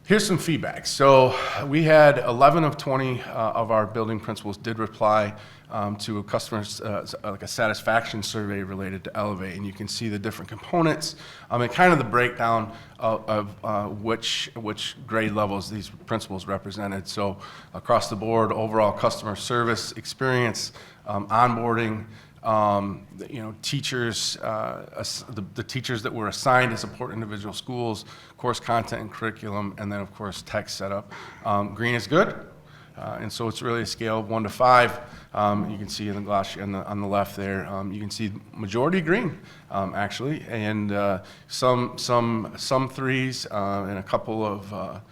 S11: Here's some feedback. So we had 11 of 20 of our building principals did reply to a customer's like a satisfaction survey related to Elevate, and you can see the different components and kind of the breakdown of which grade levels these principals represented. So across the board, overall customer service experience, onboarding, teachers, the teachers that were assigned to support individual schools, course content and curriculum, and then of course tech setup. Green is good, and so it's really a scale of 1 to 5. You can see in the glossary on the left there, you can see majority green, actually, and some 3s and a couple of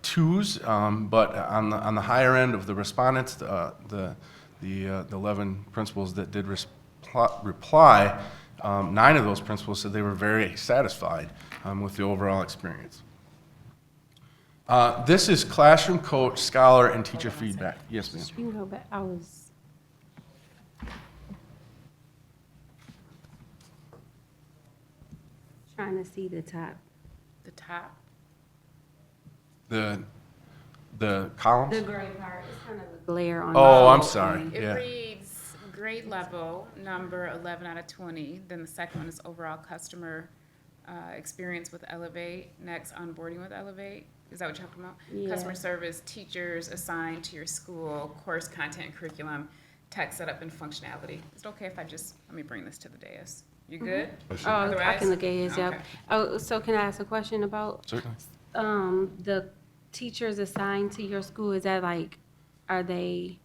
S11: 2s, but on the higher end of the respondents, the 11 principals that did reply, 9 of those principals said they were very satisfied with the overall experience. This is classroom coach, scholar, and teacher feedback. Yes, ma'am.
S1: You can go back. I was trying to see the top.
S2: The top.
S11: The columns?
S1: The gray part is kind of a glare on.
S11: Oh,
S1: the
S11: I'm
S1: whole
S11: sorry.
S1: thing.
S2: It
S11: Yeah.
S2: reads grade level, number 11 out of 20. Then the second one is overall customer experience with Elevate. Next, onboarding with Elevate. Is that what you're talking about?
S1: Yeah.
S2: Customer service, teachers assigned to your school, course content and curriculum, tech setup and functionality. Is it okay if let me bring this to the dais? You good?
S1: Oh, I
S2: Otherwise?
S1: can look at his, yep.
S2: Okay.
S1: Oh, so can I ask a question about,
S11: Certainly.
S1: the teachers assigned to your school? Is that like, are they,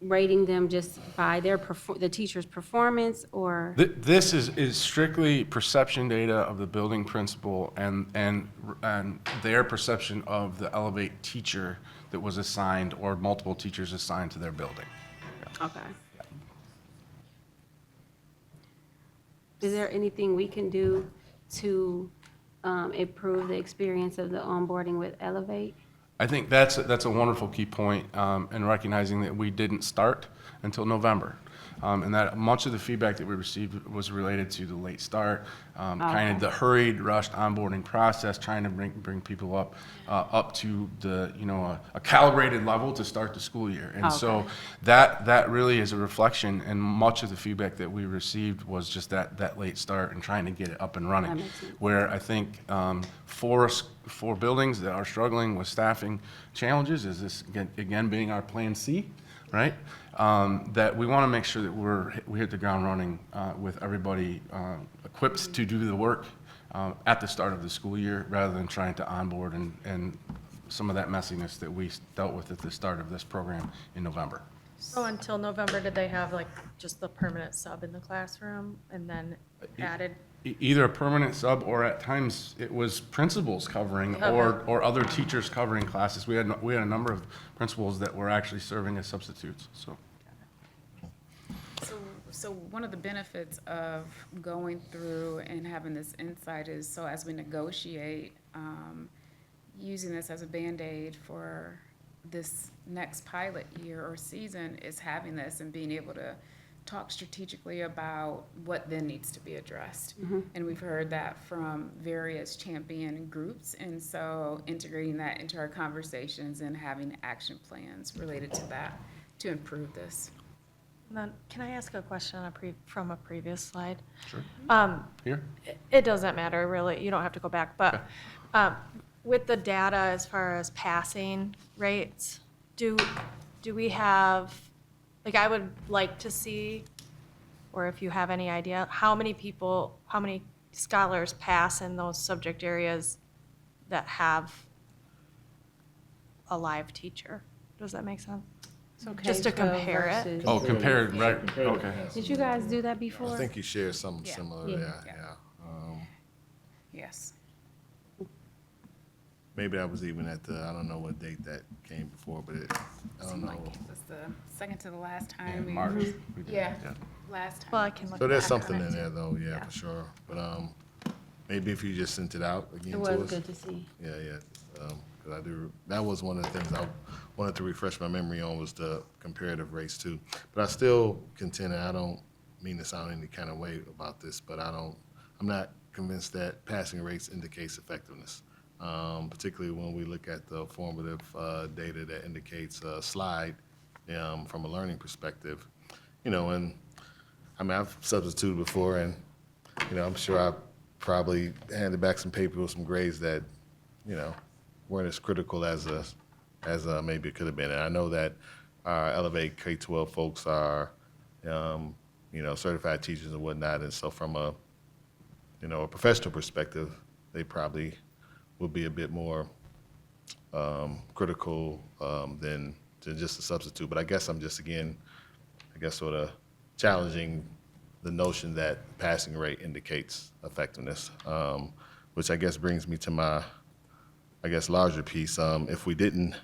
S1: rating them just by the teacher's performance, or?
S11: This is strictly perception data of the building principal and their perception of the Elevate teacher that was assigned, or multiple teachers assigned to their building.
S1: Okay. Is there anything we can do to improve the experience of the onboarding with Elevate?
S11: I think that's a wonderful key point, in recognizing that we didn't start until November. And that much of the feedback that we received was related to the late start, kind of the hurried, rushed onboarding process, trying to bring people up to the, a calibrated level to start the school year. And so that really is a reflection, and much of the feedback that we received was just that late start and trying to get it up and running.
S1: That makes sense.
S11: Where I think for buildings that are struggling with staffing challenges, is this again being our plan C, right? That we want to make sure that we hit the ground running with everybody equipped to do the work at the start of the school year, rather than trying to onboard and some of that messiness that we dealt with at the start of this program in November.
S6: So until November, did they have like just the permanent sub in the classroom and then added?
S11: Either a permanent sub, or at times it was principals covering, or other teachers covering classes. We had a number of principals that were actually serving as substitutes, so.
S2: So one of the benefits of going through and having this insight is, so as we negotiate, using this as a Band-Aid for this next pilot year or season is having this and being able to talk strategically about what then needs to be addressed. And we've heard that from various champion groups, and so integrating that into our conversations and having action plans related to that to improve this.
S6: And then, can I ask a question on from a previous slide?
S11: Sure.
S6: It- It doesn't matter, really, you don't have to go back, but with the data as far as passing rates, do we have, like, I would like to see, or if you have any idea, how many scholars pass in those subject areas that have a live teacher? Does that make sense? Just to compare it?
S11: Oh, compared, right, okay.
S1: Did you guys do that before?
S3: I think you shared something
S2: Yeah.
S3: similar,
S1: Yeah.
S3: yeah.
S2: Yes.
S3: Maybe I was even at the, I don't know what date that came before, but I don't
S2: Seemed
S3: know.
S2: like it was the second to the last
S11: In
S2: time.
S11: March. we did,
S2: Yeah, last time.
S6: Well, I can look
S3: So there's
S6: back.
S3: something in there though, yeah,
S2: Yeah.
S3: for sure. But maybe if you just sent it out again
S1: It
S3: to
S1: was
S3: us.
S1: good to see.
S3: Yeah. 'Cause that was one of the things I wanted to refresh my memory on was the comparative rates too. But I still contend, and I don't mean to sound any kind of way about this, but I'm not convinced that passing rates indicates effectiveness. Particularly when we look at the formative data that indicates a slide from a learning perspective. And I mean, I've substituted before, and I'm sure I probably handed back some paper with some grades that weren't as critical as maybe it could have been. And I know that our Elevate K-12 folks are certified teachers and whatnot, and so from a professional perspective, they probably will be a bit more critical than just a substitute. But I guess I'm just, again, sort of challenging the notion that passing rate indicates effectiveness, which I guess brings me to my, larger piece. If we didn't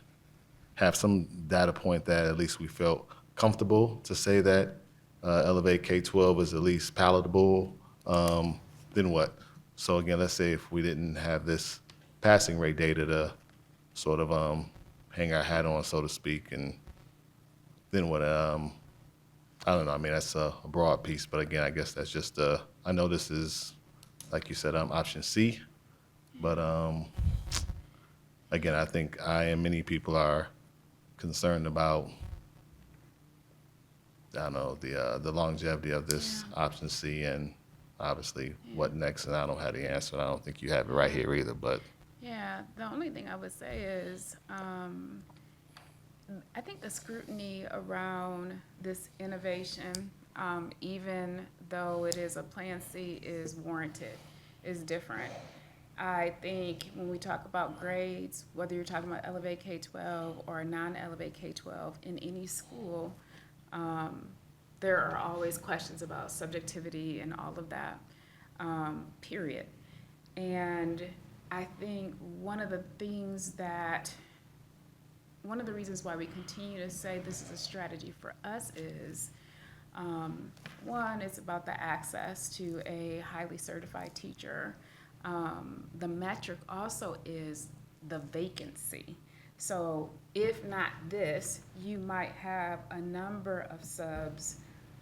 S3: have some data point that at least we felt comfortable to say that Elevate K-12 is at least palatable, then what? So again, let's say if we didn't have this passing rate data to sort of hang our hat on, so to speak, and then what? I don't know. I mean, that's a broad piece, but again, I guess that's just I know this is, like you said, option C, but again, I think I and many people are concerned about, I don't know, the longevity of this option C, and obviously what next. And I don't have the answer. And I don't think you have it right here either. But
S2: Yeah, the only thing I would say is, I think the scrutiny around this innovation, even though it is a Plan C, is warranted, is different. I think when we talk about grades, whether you're talking about Elevate K-12 or non-Elevate K-12, in any school, there are always questions about subjectivity and all of that, period. And I think one of the reasons why we continue to say this is a strategy for us is, one, it's about the access to a highly certified teacher. The metric also is the vacancy. So if not this, you might have a number of subs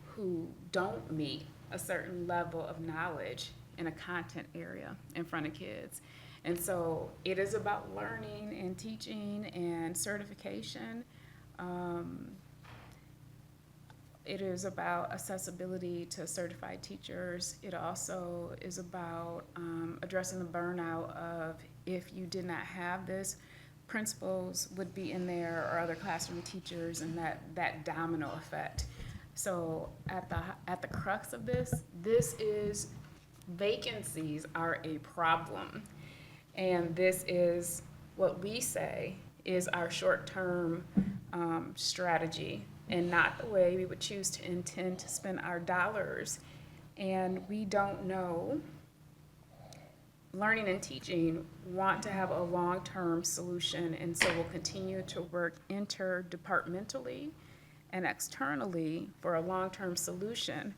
S2: who don't meet a certain level of knowledge in a content area in front of kids. And so it is about learning and teaching and certification. It is about accessibility to certified teachers. It also is about addressing the burnout of, if you did not have this, principals would be in there or other classroom teachers, and that domino effect. So at the crux of this is vacancies are a problem. And this is what we say is our short-term strategy, and not the way we would choose to intend to spend our dollars. And we don't know, learning and teaching want to have a long-term solution, and so we'll continue to work interdepartmentally and externally for a long-term solution.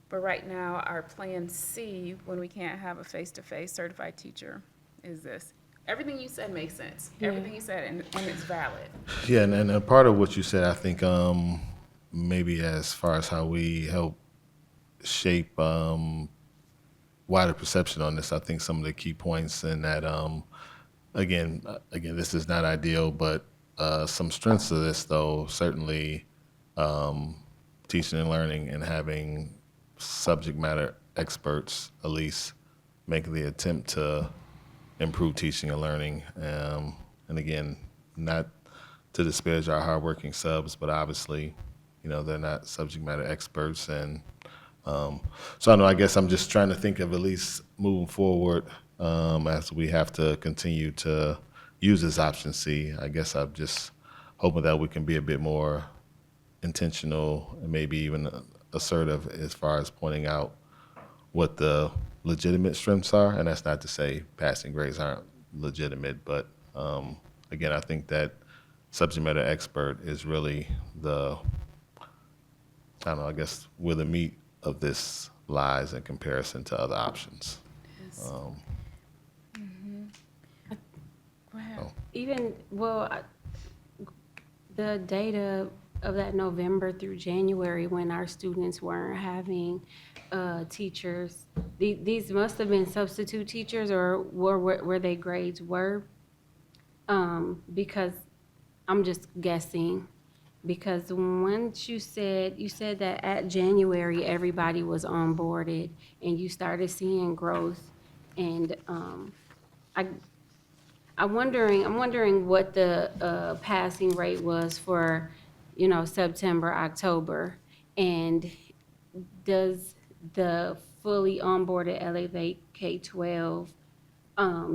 S2: But right now, our Plan C, when we can't have a face-to-face certified teacher, is this. everything you said makes sense. Everything you said, and it's valid.
S3: Yeah, and a part of what you said, I think, maybe as far as how we help shape wider perception on this, I think some of the key points in that, again, this is not ideal, but some strengths of this, though, certainly teaching and learning and having subject matter experts at least make the attempt to improve teaching and learning. And again, not to disparage our hardworking subs, but obviously, they're not subject matter experts. And so I don't know, I guess I'm just trying to think of at least moving forward as we have to continue to use this option C. I guess I'm just hoping that we can be a bit more intentional and maybe even assertive as far as pointing out what the legitimate strengths are. And that's not to say passing grades aren't legitimate, but again, I think that subject matter expert is really I guess where the meat of this lies in comparison to other options.
S2: Go ahead.
S1: Even, the data of that November through January when our students weren't having teachers, these must have been substitute teachers or where their grades were, because I'm just guessing. Because once you said that at January, everybody was onboarded and you started seeing growth. And I'm wondering what the passing rate was for, September, October. And does the fully onboarded Elevate K-12,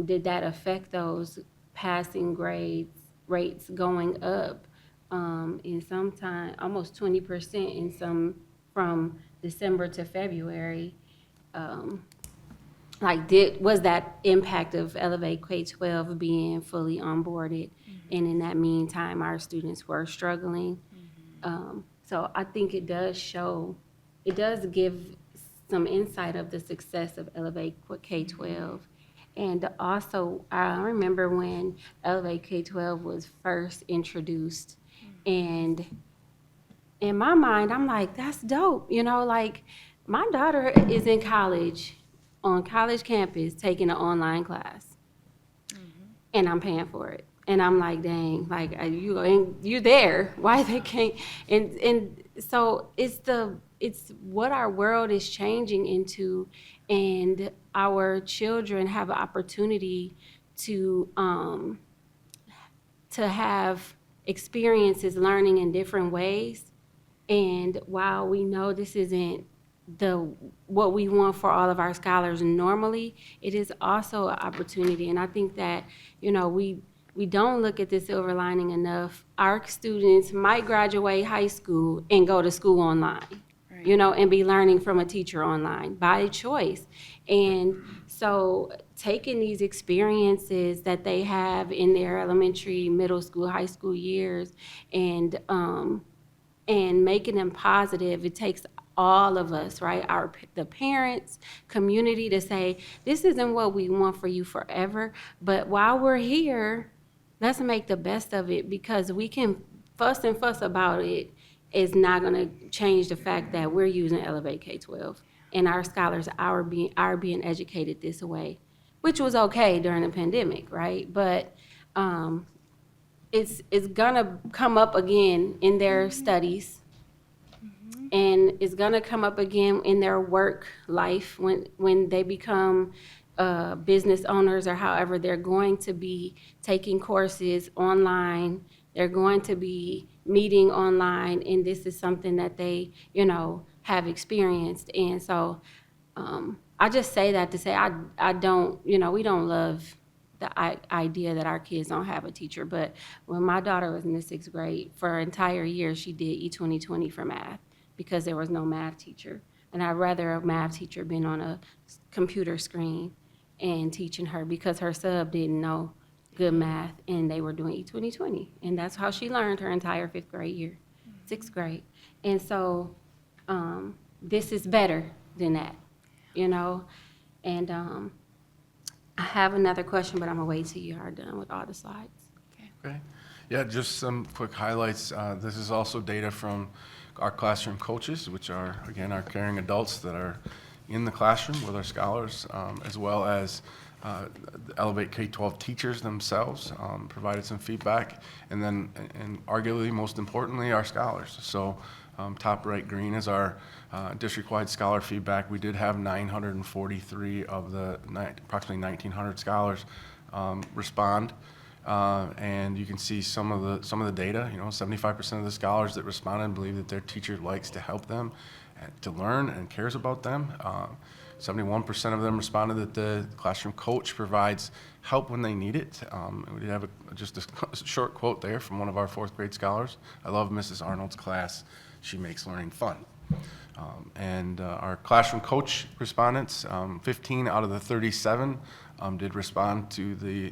S1: did that affect those passing rates going up? In some time, almost 20% in some from December to February. Was that impact of Elevate K-12 being fully onboarded? And in that meantime, our students were struggling. So I think it does give some insight of the success of Elevate K-12. And also, I remember when Elevate K-12 was first introduced, and in my mind, I'm like, that's dope. My daughter is in college, on college campus, taking an online class. And I'm paying for it. And I'm like, dang, you there. Why they can't? And so it's what our world is changing into, and our children have an opportunity to have experiences learning in different ways. And while we know this isn't what we want for all of our scholars normally, it is also an opportunity. And I think that, we don't look at the silver lining enough. Our students might graduate high school and go to school online, and be learning from a teacher online by choice. And so taking these experiences that they have in their elementary, middle school, high school years and making them positive, it takes all of us, right? The parents, community, to say, this isn't what we want for you forever, but while we're here, let's make the best of it, because we can fuss about it. Is not going to change the fact that we're using Elevate K-12 and our scholars are being educated this way, which was okay during the pandemic, right? But it's going to come up again in their studies, and it's going to come up again in their work life when they become business owners, or however they're going to be taking courses online. They're going to be meeting online, and this is something that they, have experienced. And so I just say that to say I don't, we don't love the idea that our kids don't have a teacher. But when my daughter was in the 6th grade, for an entire year, she did E2020 for math because there was no math teacher. And I'd rather a math teacher been on a computer screen and teaching her, because her sub didn't know good math, and they were doing E2020. And that's how she learned her entire 5th grade year, 6th grade. And so this is better than that, And I have another question, but I'm gonna wait till you are done with all the slides.
S11: Okay. Yeah, just some quick highlights. This is also data from our classroom coaches, which are, again, our caring adults that are in the classroom with our scholars, as well as the Elevate K-12 teachers themselves provided some feedback, and then, and arguably most importantly, our scholars. So top right green is our district-wide scholar feedback. We did have 943 of the approximately 1,900 scholars respond. And you can see some of the data. 75% of the scholars that responded believe that their teacher likes to help them to learn and cares about them. 71% of them responded that the classroom coach provides help when they need it. We did have just a short quote there from one of our 4th grade scholars. "I love Mrs. Arnold's class. She makes learning fun." And our classroom coach respondents, 15 out of the 37 did respond to the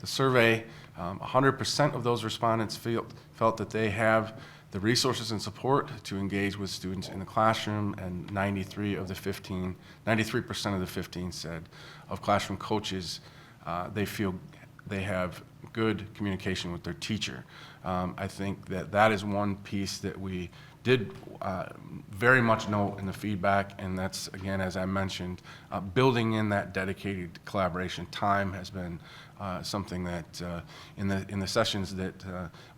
S11: survey. 100% of those respondents felt that they have the resources and support to engage with students in the classroom, and 93% of the 15 said of classroom coaches, they feel they have good communication with their teacher. I think that is one piece that we did very much note in the feedback, and that's, again, as I mentioned, building in that dedicated collaboration time has been something that in the sessions that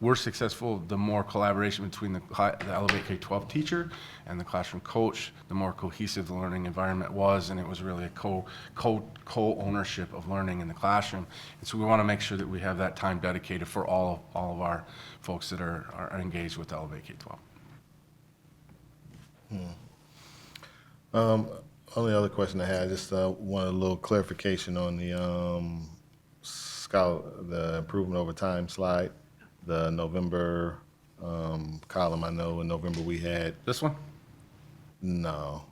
S11: were successful, the more collaboration between the Elevate K-12 teacher and the classroom coach, the more cohesive the learning environment was, and it was really a co-ownership of learning in the classroom. And so we want to make sure that we have that time dedicated for all of our folks that are engaged with Elevate K-12.
S3: Only other question I had, I just wanted a little clarification on the the improvement over time slide, the November column. I know in November we had,
S11: This one?
S3: no,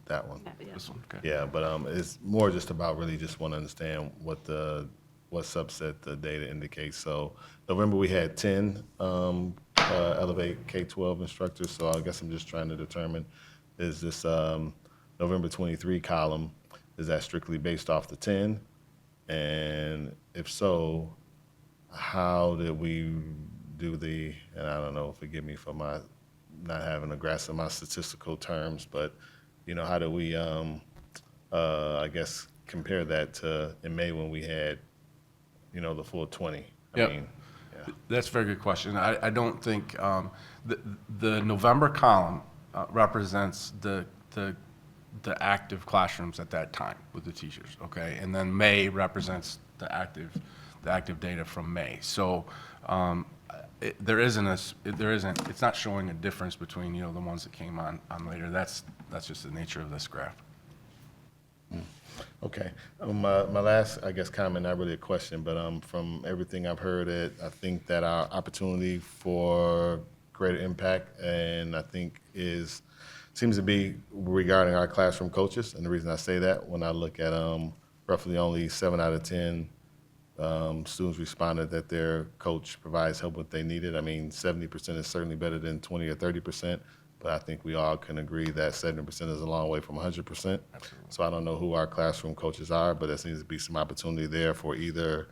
S3: that one.
S11: This one, okay.
S3: Yeah, but it's more just about really just want to understand what subset the data indicates. So November we had 10 Elevate K-12 instructors. So I guess I'm just trying to determine, is this November 23 column, is that strictly based off the 10? And if so, how did we do and I don't know, forgive me for my not having a grasp of my statistical terms, but how do we, I guess, compare that to in May when we had, the full 20?
S11: Yep. That's a very good question. I don't think the November column represents the active classrooms at that time with the teachers, okay? And then May represents the active data from May. So it's not showing a difference between the ones that came on later. That's just the nature of this graph.
S3: Okay. My last, I guess, comment, not really a question, but from everything I've heard, I think that our opportunity for greater impact, and I think seems to be regarding our classroom coaches. And the reason I say that, when I look at roughly only 7 out of 10 students responded that their coach provides help what they needed. I mean, 70% is certainly better than 20 or 30%. But I think we all can agree that 70% is a long way from 100%.
S11: Absolutely.
S3: So I don't know who our classroom coaches are, but there seems to be some opportunity there for either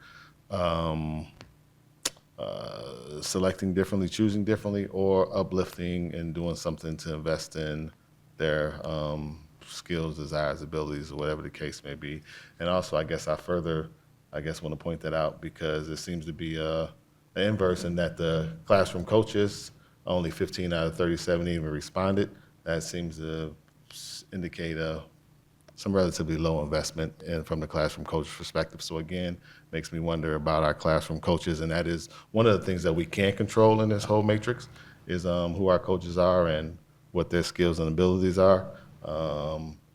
S3: selecting differently, choosing differently, or uplifting and doing something to invest in their skills, desires, abilities, or whatever the case may be. And also, I guess want to point that out because it seems to be an inverse in that the classroom coaches, only 15 out of 37 even responded. That seems to indicate some relatively low investment from the classroom coach's perspective. So again, makes me wonder about our classroom coaches, and that is one of the things that we can't control in this whole matrix is who our coaches are and what their skills and abilities are.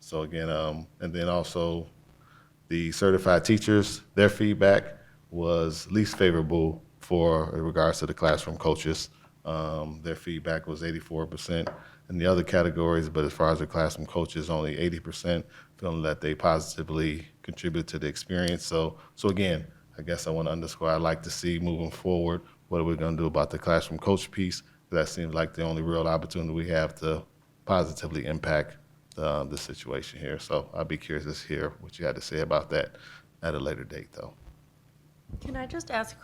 S3: So again, and then also the certified teachers, their feedback was least favorable in regards to the classroom coaches. Their feedback was 84% in the other categories, but as far as the classroom coaches, only 80% feeling that they positively contribute to the experience. So again, I guess I want to underscore, I'd like to see moving forward, what are we going to do about the classroom coach piece? That seems like the only real opportunity we have to positively impact the situation here. So I'd be curious to hear what you had to say about that at a later date, though.
S6: Can I just ask,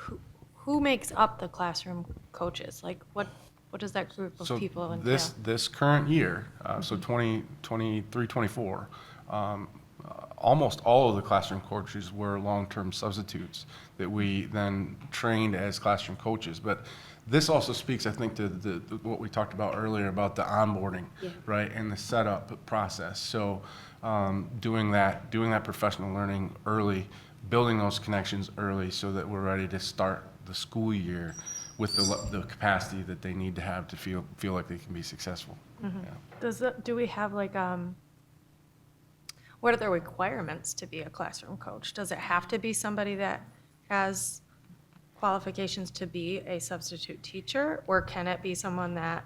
S6: who makes up the classroom coaches? Like, what does that group of
S11: So
S6: people entail?
S11: this current year, so 2023, 24, almost all of the classroom coaches were long-term substitutes that we then trained as classroom coaches. But this also speaks, I think, to what we talked about earlier about the onboarding, right, and the setup process. So doing that professional learning early, building those connections early so that we're ready to start the school year with the capacity that they need to have to feel like they can be successful. Yeah.
S6: Do we have like, what are the requirements to be a classroom coach? Does it have to be somebody that has qualifications to be a substitute teacher? Or can it be someone that,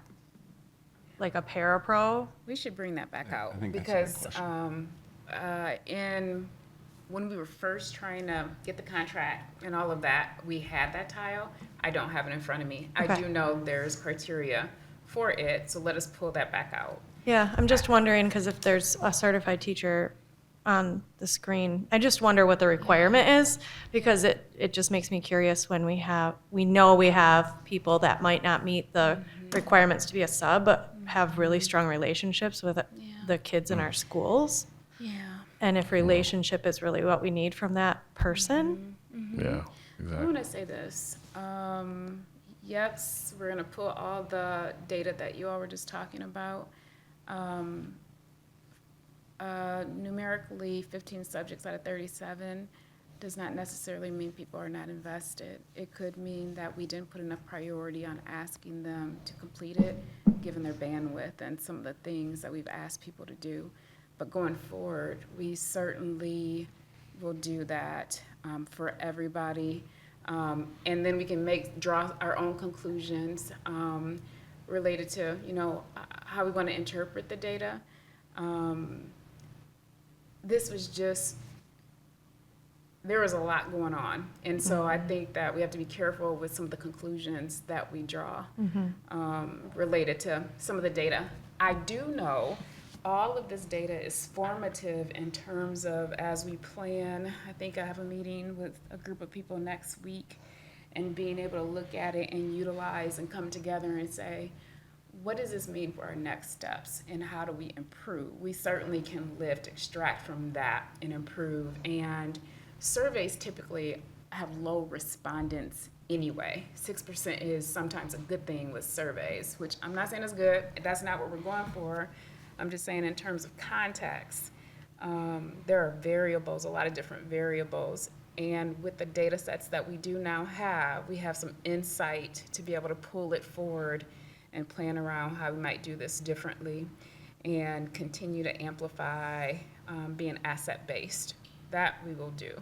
S6: like a parapro?
S2: We should bring that back out
S11: I think that's a good
S2: because when we were first trying to get the contract and all of that, we had that tile. I don't have it in front of me. I
S6: Okay.
S2: do know there's criteria for it, so let us pull that back out.
S6: Yeah, I'm just wondering, because if there's a certified teacher on the screen, I just wonder what the requirement is, because it just makes me curious when we know we have people that might not meet the requirements to be a sub, but have really strong relationships with the kids in our schools.
S2: Yeah.
S6: And if relationship is really what we need from that person.
S3: Yeah,
S2: I
S3: exactly.
S2: want to say this. Yes, we're going to pull all the data that you all were just talking about. Numerically, 15 subjects out of 37 does not necessarily mean people are not invested. It could mean that we didn't put enough priority on asking them to complete it, given their bandwidth and some of the things that we've asked people to do. But going forward, we certainly will do that for everybody. And then we can draw our own conclusions related to, how we want to interpret the data. This was just, there was a lot going on. And so I think that we have to be careful with some of the conclusions that we draw related to some of the data. I do know all of this data is formative in terms of as we plan. I think I have a meeting with a group of people next week, and being able to look at it and utilize and come together and say, what does this mean for our next steps and how do we improve? We certainly can extract from that and improve. And surveys typically have low respondents anyway. 6% is sometimes a good thing with surveys, which I'm not saying is good. That's not what we're going for. I'm just saying in terms of context, there are variables, a lot of different variables. And with the data sets that we do now have, we have some insight to be able to pull it forward and plan around how we might do this differently and continue to amplify being asset-based. That we will do.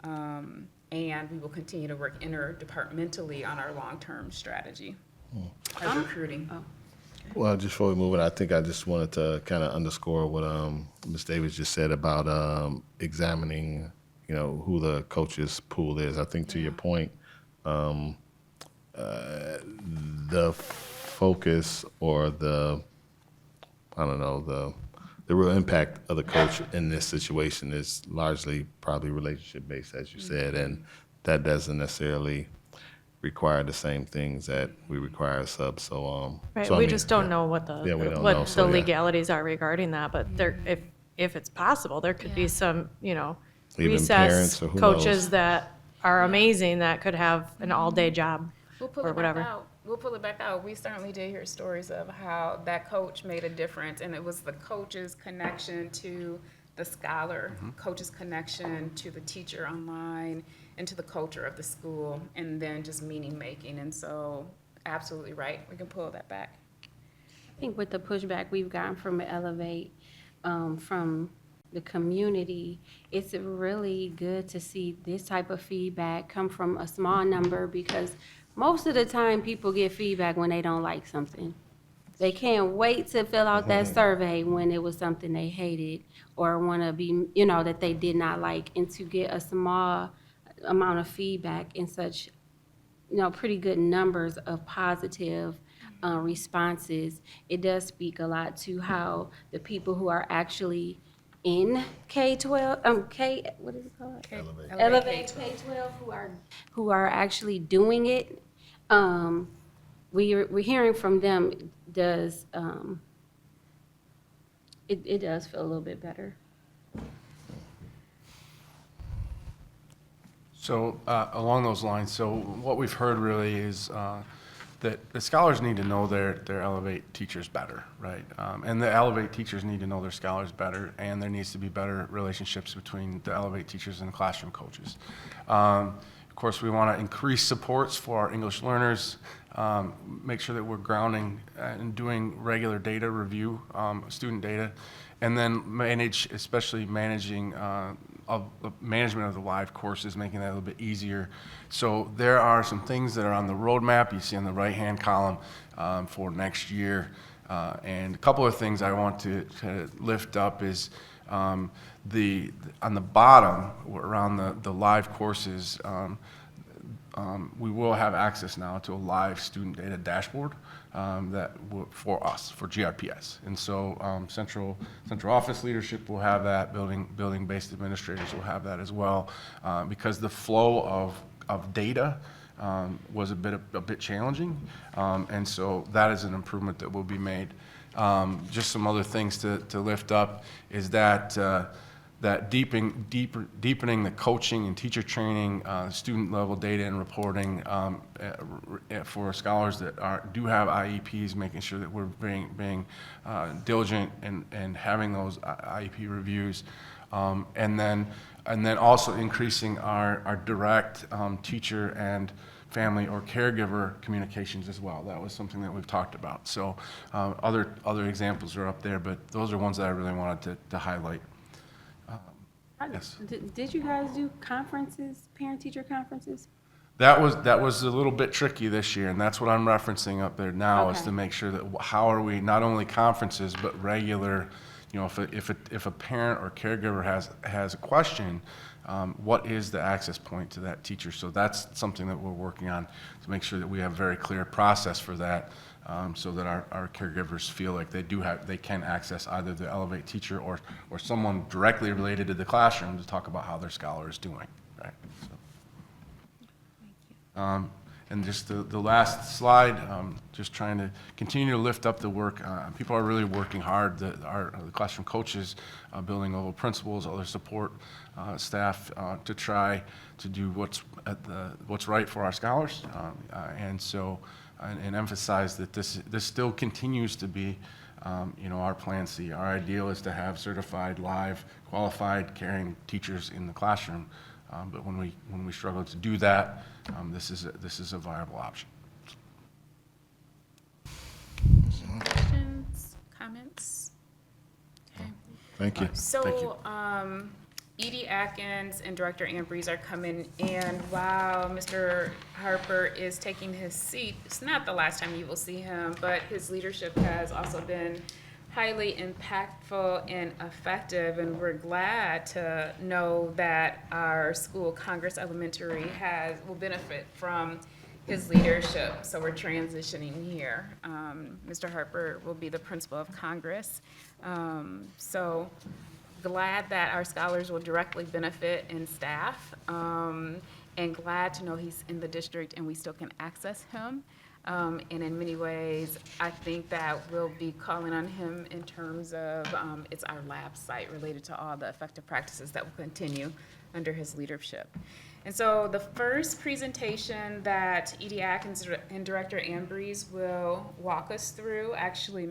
S2: And we will continue to work interdepartmentally on our long-term strategy of recruiting.
S3: Well, just before we move on, I think I just wanted to kind of underscore what Ms. Davis just said about examining, who the coaches pool is. I think to your point, the focus or the real impact of the coach in this situation is largely probably relationship based, as you said, and that doesn't necessarily require the same things that we require as subs. So,
S6: Right,
S3: so I
S6: we
S3: mean,
S6: just don't know what the,
S3: Yeah, we don't know,
S6: what
S3: so,
S6: the
S3: yeah.
S6: legalities are regarding that, but there, if it's possible, there could be some,
S3: Even
S6: recess
S3: parents or who
S6: coaches
S3: knows?
S6: that are amazing that could have an all-day job
S2: We'll pull
S6: or
S2: it back
S6: whatever.
S2: out. We'll pull it back out. We certainly did hear stories of how that coach made a difference, and it was the coach's connection to the scholar, coach's connection to the teacher online, and to the culture of the school, and then just meaning making. And so, absolutely right. We can pull that back.
S1: I think with the pushback we've gotten from Elevate, from the community, it's really good to see this type of feedback come from a small number, because most of the time people get feedback when they don't like something. They can't wait to fill out that survey when it was something they hated or want to be, that they did not like, and to get a small amount of feedback in such, pretty good numbers of positive responses, it does speak a lot to how the people who are actually in K-12, what is it called? Elevate K-12, who are actually doing it. We're hearing from them, it does feel a little bit better.
S11: So along those lines, so what we've heard really is that the scholars need to know their Elevate teachers better, right? And the Elevate teachers need to know their scholars better, and there needs to be better relationships between the Elevate teachers and the classroom coaches. Of course, we want to increase supports for our English learners, make sure that we're grounding and doing regular data review, student data, and then especially managing of the management of the live courses, making that a little bit easier. So there are some things that are on the roadmap you see on the right-hand column for next year. And a couple of things I want to lift up is on the bottom around the live courses, we will have access now to a live student data dashboard for us, for GRPS. And so central office leadership will have that, building-based administrators will have that as well, because the flow of data was a bit challenging. And so that is an improvement that will be made. Just some other things to lift up is that deepening the coaching and teacher training, student level data and reporting for scholars that do have IEPs, making sure that we're being diligent and having those IEP reviews, and then also increasing our direct teacher and family or caregiver communications as well. That was something that we've talked about. So other examples are up there, but those are ones that I really wanted to highlight. Yes.
S1: Did you guys do conferences, parent-teacher conferences?
S11: That was a little bit tricky this year, and that's what I'm referencing up there now, is to make sure that how are we, not only conferences, but regular, if a parent or caregiver has a question, what is the access point to that teacher? So that's something that we're working on to make sure that we have a very clear process for that, so that our caregivers feel like they can access either the Elevate teacher or someone directly related to the classroom to talk about how their scholar is doing, right? So. And just the last slide, just trying to continue to lift up the work. People are really working hard. The classroom coaches, building level principals, other support staff to try to do what's right for our scholars, and so and emphasize that this still continues to be our plan C. Our ideal is to have certified, live, qualified, caring teachers in the classroom. But when we struggle to do that, this is a viable option.
S2: Questions, comments? Okay.
S3: Thank you.
S2: So, Edie Atkins and Director Ambrose are coming, and while Mr. Harper is taking his seat, it's not the last time you will see him, but his leadership has also been highly impactful and effective, and we're glad to know that our school, Congress Elementary, will benefit from his leadership. So we're transitioning here. Mr. Harper will be the principal of Congress. So glad that our scholars will directly benefit in staff, and glad to know he's in the district and we still can access him. And in many ways, I think that we'll be calling on him in terms of it's our lab site related to all the effective practices that will continue under his leadership. And so the first presentation that Edie Atkins and Director Ambrose will walk us through, actually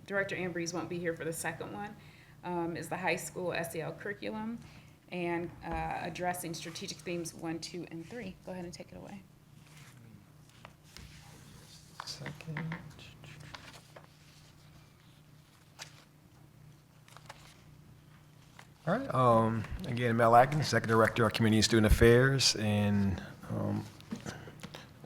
S2: Director Ambrose won't be here for the second one, is the high school SEL curriculum and addressing strategic themes 1, 2, and 3. Go ahead and take it away.
S7: Second.
S12: All right. Again, Mel Atkins, Executive Director of Community and Student Affairs, and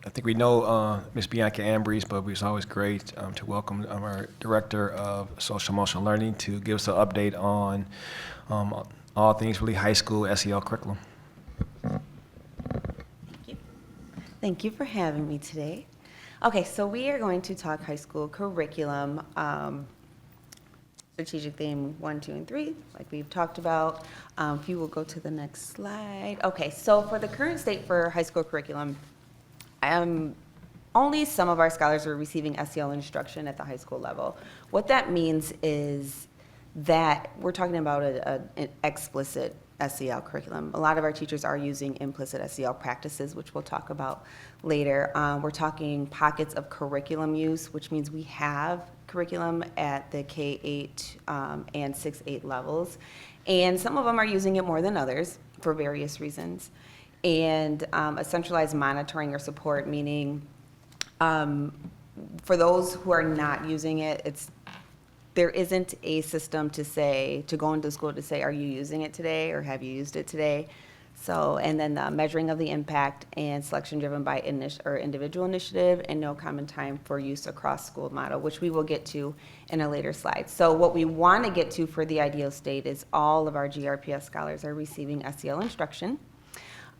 S12: I think we know Ms. Bianca Ambrose, but it's always great to welcome our Director of Social Emotional Learning to give us an update on all things really high school SEL curriculum.
S13: Thank you for having me today. Okay, so we are going to talk high school curriculum, strategic theme 1, 2, and 3, like we've talked about. If you will go to the next slide. Okay, so for the current state for high school curriculum, only some of our scholars are receiving SEL instruction at the high school level. What that means is that we're talking about an explicit SEL curriculum. A lot of our teachers are using implicit SEL practices, which we'll talk about later. We're talking pockets of curriculum use, which means we have curriculum at the K-8 and 6-8 levels. And some of them are using it more than others for various reasons. And a centralized monitoring or support, meaning for those who are not using it, there isn't a system to go into school to say, are you using it today or have you used it today? So, and then the measuring of the impact and selection driven by individual initiative and no common time for use across school model, which we will get to in a later slide. So what we want to get to for the ideal state is all of our GRPS scholars are receiving SEL instruction.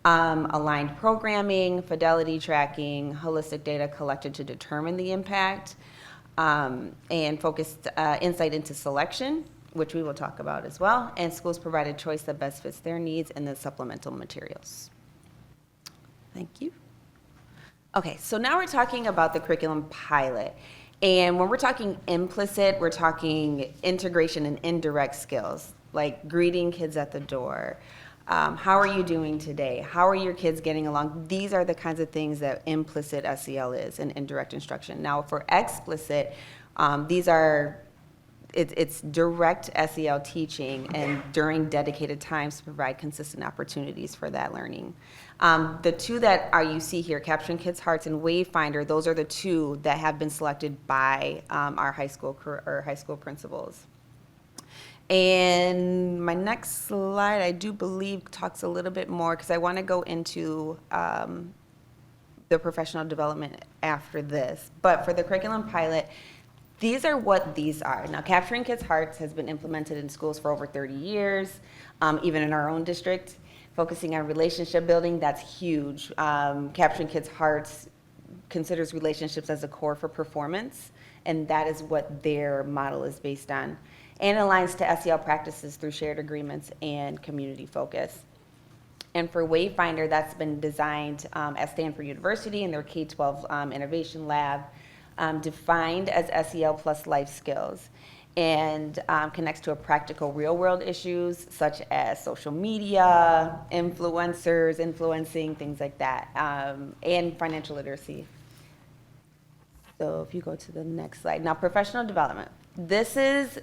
S13: Aligned programming, fidelity tracking, holistic data collected to determine the impact, and focused insight into selection, which we will talk about as well, and schools provided choice that best fits their needs, and then supplemental materials. Thank you. Okay, so now we're talking about the curriculum pilot. And when we're talking implicit, we're talking integration and indirect skills, like greeting kids at the door. How are you doing today? How are your kids getting along? These are the kinds of things that implicit SEL is and indirect instruction. Now, for explicit, it's direct SEL teaching and during dedicated times to provide consistent opportunities for that learning. The two that you see here, Capturing Kids' Hearts and Wayfinder, those are the two that have been selected by our high school principals. And my next slide, I do believe, talks a little bit more, because I want to go into the professional development after this. But for the curriculum pilot, these are what these are. Now, Capturing Kids' Hearts has been implemented in schools for over 30 years, even in our own district, focusing on relationship building. That's huge. Capturing Kids' Hearts considers relationships as a core for performance, and that is what their model is based on, and aligns to SEL practices through shared agreements and community focus. And for Wayfinder, that's been designed at Stanford University in their K-12 Innovation Lab, defined as SEL plus life skills, and connects to a practical real-world issues such as social media, influencers, influencing, things like that, and financial literacy. So if you go to the next slide. Now, professional development. This is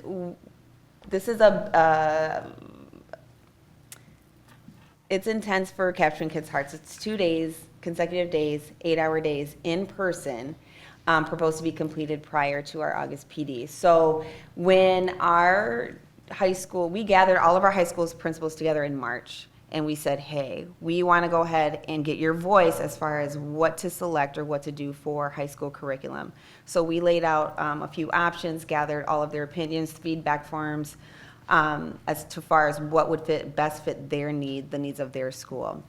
S13: it's intense for Capturing Kids' Hearts. It's 2 days, consecutive days, 8-hour days in person, proposed to be completed prior to our August PD. So when our high school, we gathered all of our high school's principals together in March, and we said, hey, we want to go ahead and get your voice as far as what to select or what to do for high school curriculum. So we laid out a few options, gathered all of their opinions, feedback forms, as to far as what would best fit their need, the needs of their school.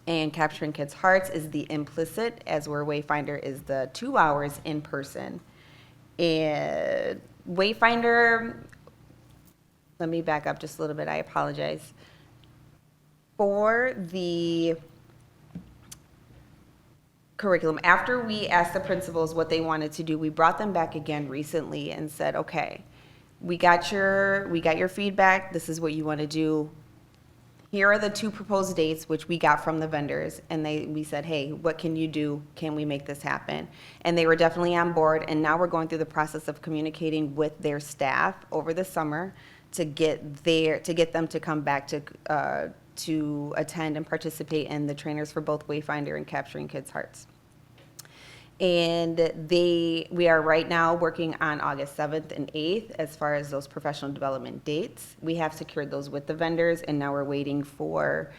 S13: And Capturing Kids' Hearts is the implicit, as where Wayfinder is the 2 hours in person. And Wayfinder, let me back up just a little bit, I apologize. For the curriculum, after we asked the principals what they wanted to do, we brought them back again recently and said, okay, we got your feedback, this is what you want to do. Here are the 2 proposed dates, which we got from the vendors, and we said, hey, what can you do? Can we make this happen? And they were definitely on board, and now we're going through the process of communicating with their staff over the summer to get them to come back to attend and participate in the trainers for both Wayfinder and Capturing Kids' Hearts. And we are right now working on August 7th and 8th as far as those professional development dates. We have secured those with the vendors, and now we're waiting for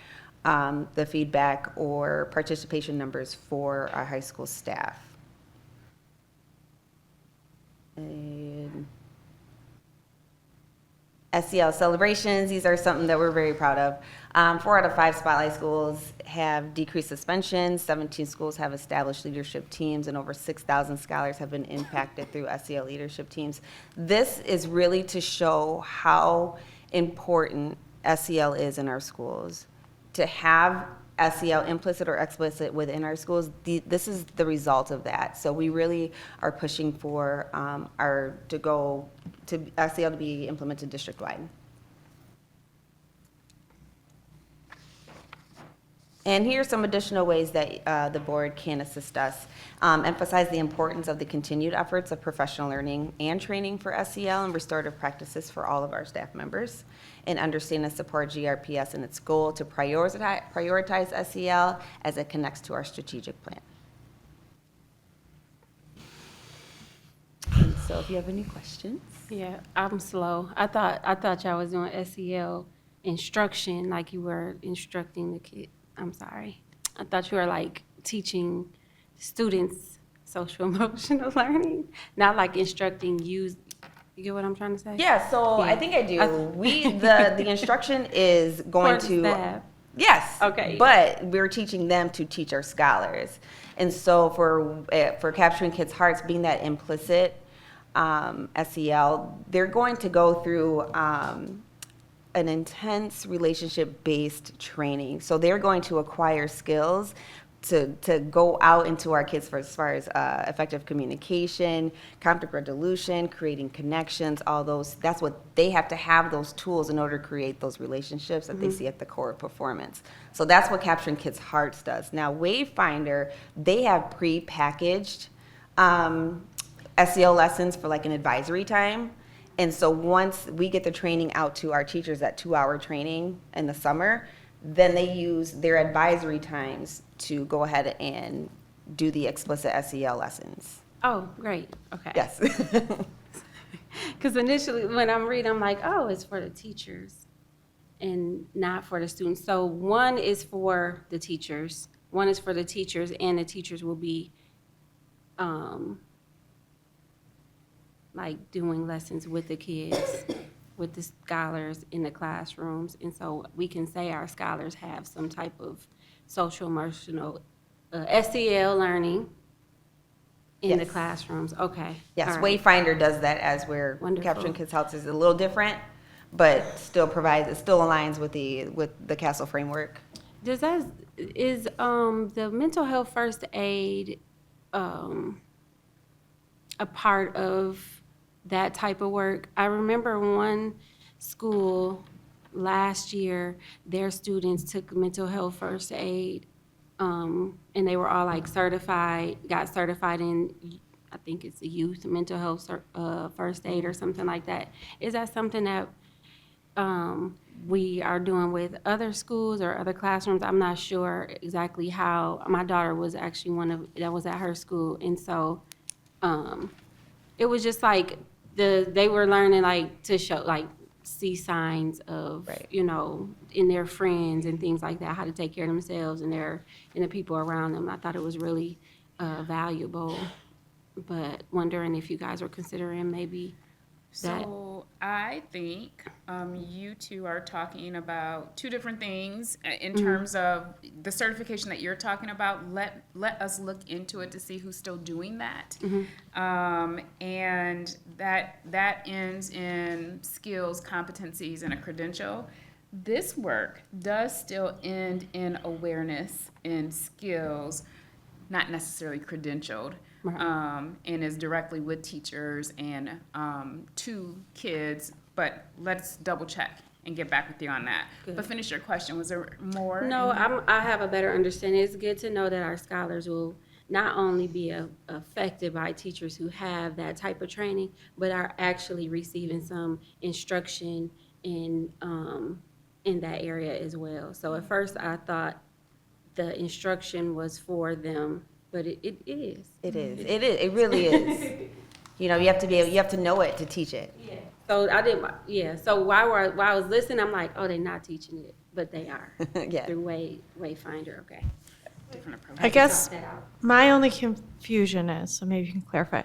S13: the feedback or participation numbers for our high school staff. And SEL celebrations, these are something that we're very proud of. 4 out of 5 Spotlight schools have decreased suspensions, 17 schools have established leadership teams, and over 6,000 scholars have been impacted through SEL leadership teams. This is really to show how important SEL is in our schools. To have SEL implicit or explicit within our schools, this is the result of that. So we really are pushing for SEL to be implemented district-wide. And here are some additional ways that the board can assist us. Emphasize the importance of the continued efforts of professional learning and training for SEL and restorative practices for all of our staff members. And understand and support GRPS and its goal to prioritize SEL as it connects to our strategic plan. And so if you have any questions.
S1: Yeah, I'm slow. I thought y'all was doing SEL instruction, like you were instructing the kid. I'm sorry. I thought you were like teaching students social emotional learning, not like instructing you. You get what I'm trying to say?
S13: Yeah, so I think I do. The instruction is going
S1: For the
S13: to.
S1: staff.
S13: Yes.
S1: Okay.
S13: But we're teaching them to teach our scholars. And so for capturing kids' hearts, being that implicit SEL, they're going to go through an intense relationship-based training. So they're going to acquire skills to go out into our kids as far as effective communication, conflict resolution, creating connections, all those. That's what they have to have, those tools in order to create those relationships that they see at the core of performance. So that's what Capturing Kids' Hearts does. Now, Wayfinder, they have pre-packaged SEL lessons for like an advisory time. And so once we get the training out to our teachers, that 2-hour training in the summer, then they use their advisory times to go ahead and do the explicit SEL lessons.
S1: Oh, great. Okay.
S13: Yes.
S1: Because initially, when I'm reading, I'm like, oh, it's for the teachers and not for the students. So one is for the teachers. One is for the teachers, and the teachers will be like doing lessons with the kids, with the scholars in the classrooms. And so we can say our scholars have some type of social emotional SEL learning in the
S13: Yes.
S1: classrooms. Okay.
S13: Yes,
S1: All right.
S13: Wayfinder does that as we're
S1: Wonderful.
S13: Capturing Kids' Hearts is a little different, but still aligns with the CASTLE framework.
S1: Is the mental health first aid a part of that type of work? I remember one school last year, their students took mental health first aid, and they were all like got certified in, I think it's a youth mental health first aid or something like that. Is that something that we are doing with other schools or other classrooms? I'm not sure exactly how. My daughter was actually that was at her school, and so it was just like they were learning like to show like see signs of in their friends and things like that, how to take care of themselves and the people around them. I thought it was really valuable, but wondering if you guys were considering maybe that.
S2: So I think you two are talking about two different things in terms of the certification that you're talking about. Let us look into it to see who's still doing that, and that ends in skills, competencies, and a credential. This work does still end in awareness and skills, not necessarily credentialed. And is directly with teachers and to kids, but let's double check and get back with you on that.
S1: Good.
S2: But finish your question, was there more?
S1: No, I have a better understanding. It's good to know that our scholars will not only be affected by teachers who have that type of training, but are actually receiving some instruction in that area as well. So at first I thought the instruction was for them, but it is.
S13: It is. It really is. You have to know it to teach it.
S1: Yeah. So I didn't. Yeah. So while I was listening, I'm like, oh, they're not teaching it, but they are.
S13: Yeah.
S1: Through Wayfinder. Okay.
S2: Different approach.
S6: I guess my only confusion is, so maybe you can clarify,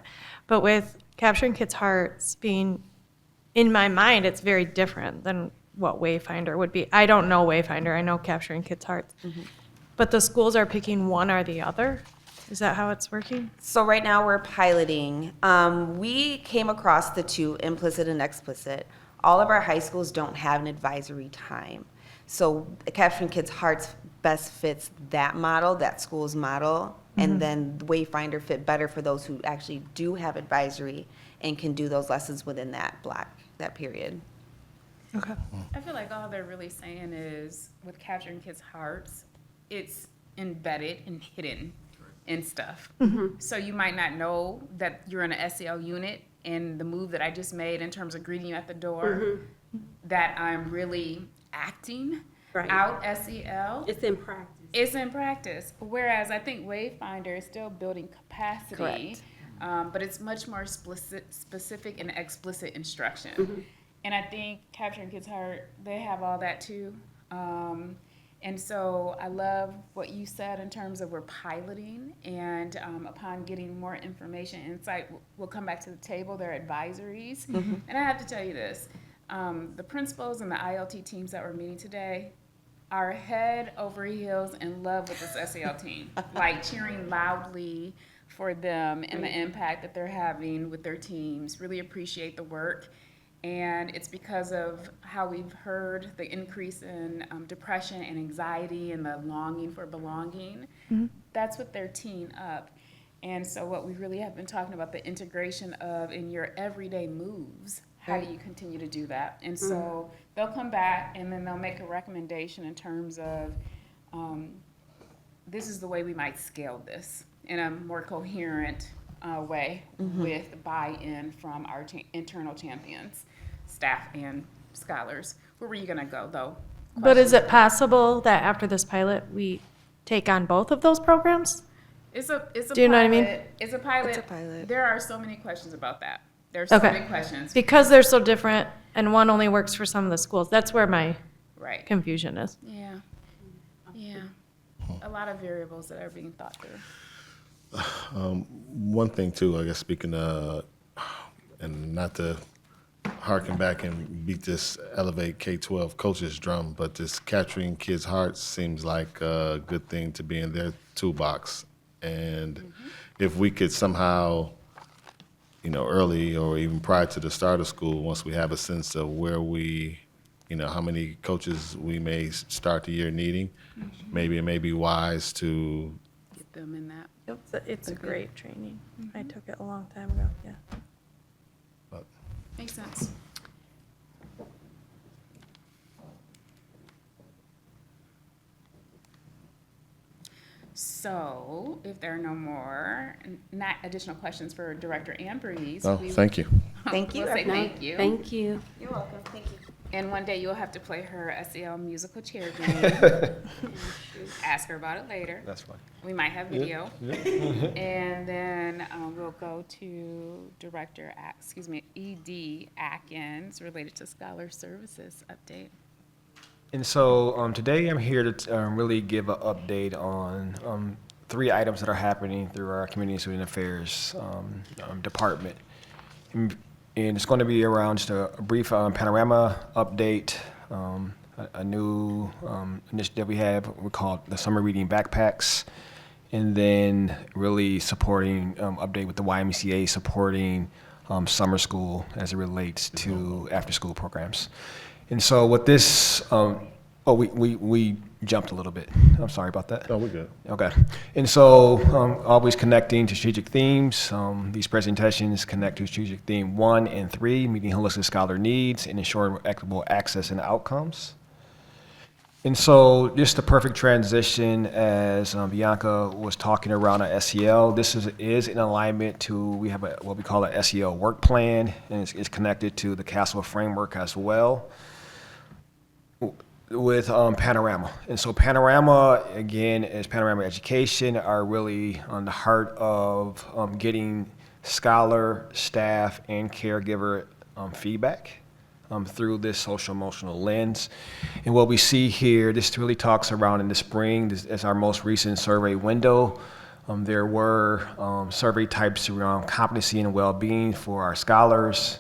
S6: but with Capturing Kids' Hearts being in my mind, it's very different than what Wayfinder would be. I don't know Wayfinder, I know Capturing Kids' Hearts. But the schools are picking one or the other? Is that how it's working?
S13: So right now we're piloting. We came across the two, implicit and explicit. All of our high schools don't have an advisory time. So Capturing Kids' Hearts best fits that model, that school's model. And then Wayfinder fit better for those who actually do have advisory and can do those lessons within that block, that period.
S6: Okay.
S2: I feel like all they're really saying is with Capturing Kids' Hearts, it's embedded and hidden in stuff. So you might not know that you're in an SEL unit, and the move that I just made in terms of greeting you at the door, that I'm really acting out SEL.
S1: It's in practice.
S2: It's in practice. Whereas I think Wayfinder is still building capacity, but it's much more specific and explicit instruction. And I think Capturing Kids' Heart, they have all that too. And so I love what you said in terms of we're piloting, and upon getting more information, insight, we'll come back to the table, their advisories. And I have to tell you this, the principals and the ILT teams that we're meeting today are head over heels in love with this SEL team, like cheering loudly for them and the impact that they're having with their teams, really appreciate the work. And it's because of how we've heard the increase in depression and anxiety and the longing for belonging. That's what they're teeing up. And so what we really have been talking about, the integration of in your everyday moves, how do you continue to do that? And so they'll come back and then they'll make a recommendation in terms of this is the way we might scale this in a more coherent way with buy-in from our internal champions, staff and scholars. Where were you gonna go though?
S6: But is it possible that after this pilot, we take on both of those programs?
S2: It's a
S6: Do you know what I mean?
S2: It's a pilot.
S13: It's a pilot.
S2: There are so many questions about that. There's so many questions.
S6: Because they're so different and one only works for some of the schools. That's where my
S2: Right.
S6: confusion is.
S2: Yeah. Yeah. A lot of variables that are being thought through.
S3: One thing too, I guess speaking and not to harken back and beat this Elevate K-12 coaches drum, but this Capturing Kids' Hearts seems like a good thing to be in their toolbox. And if we could somehow, early or even prior to the start of school, once we have a sense of where we, how many coaches we may start the year needing, maybe it may be wise to
S2: Get them in that.
S6: It's a great training. I took it a long time ago, yeah.
S2: Makes sense. So, if there are no more, not additional questions for Director Ambrose.
S3: Oh, thank you.
S13: Thank you.
S2: We'll say
S1: No,
S2: thank you.
S1: Thank you.
S13: You're welcome. Thank you.
S2: And one day you'll have to play her SEL musical chair game. Ask her about it later.
S12: That's fine.
S2: We might have video. And then we'll go to ED Atkins related to Scholar Services update.
S12: And so today I'm here to really give an update on 3 items that are happening through our Community and Student Affairs department. And it's going to be around just a brief panorama update, a new initiative we call the Summer Reading Backpacks, and then really supporting, update with the YMCA supporting summer school as it relates to after-school programs. And so with this, we jumped a little bit. I'm sorry about that.
S3: No, we're good.
S12: Okay. And so always connecting to strategic themes. These presentations connect to strategic theme 1 and 3, meeting holistic scholar needs and ensuring equitable access and outcomes. And so just the perfect transition as Bianca was talking around our SEL. This is in alignment to, we have what we call a SEL work plan, and it's connected to the CASEL framework as well with Panorama. And so Panorama, again, is Panorama Education, are really on the heart of getting scholar, staff, and caregiver feedback through this social emotional lens. And what we see here, this really talks around in the spring, this is our most recent survey window. There were survey types around competency and well-being for our scholars,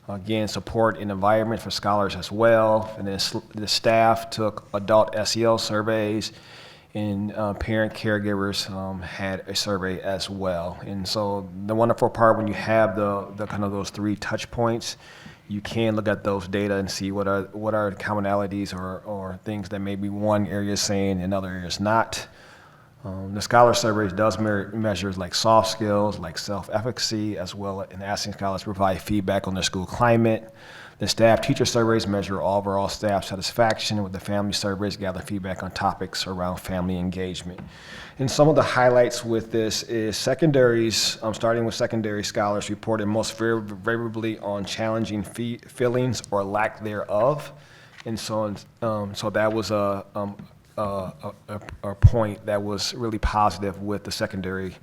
S12: Again, support and environment for scholars as well. And then the staff took adult SEL surveys, and parent caregivers had a survey as well. And so the wonderful part, when you have the kind of those 3 touch points, you can look at those data and see what are commonalities or things that maybe one area is saying and other areas not. The scholar surveys does measures like soft skills, like self-efficacy, as well in asking scholars to provide feedback on their school climate. The staff teacher surveys measure overall staff satisfaction, with the family surveys gather feedback on topics around family engagement. And some of the highlights with this is secondaries, starting with secondary scholars reported most favorably on challenging feelings or lack thereof. And so that was a point that was really positive with the secondary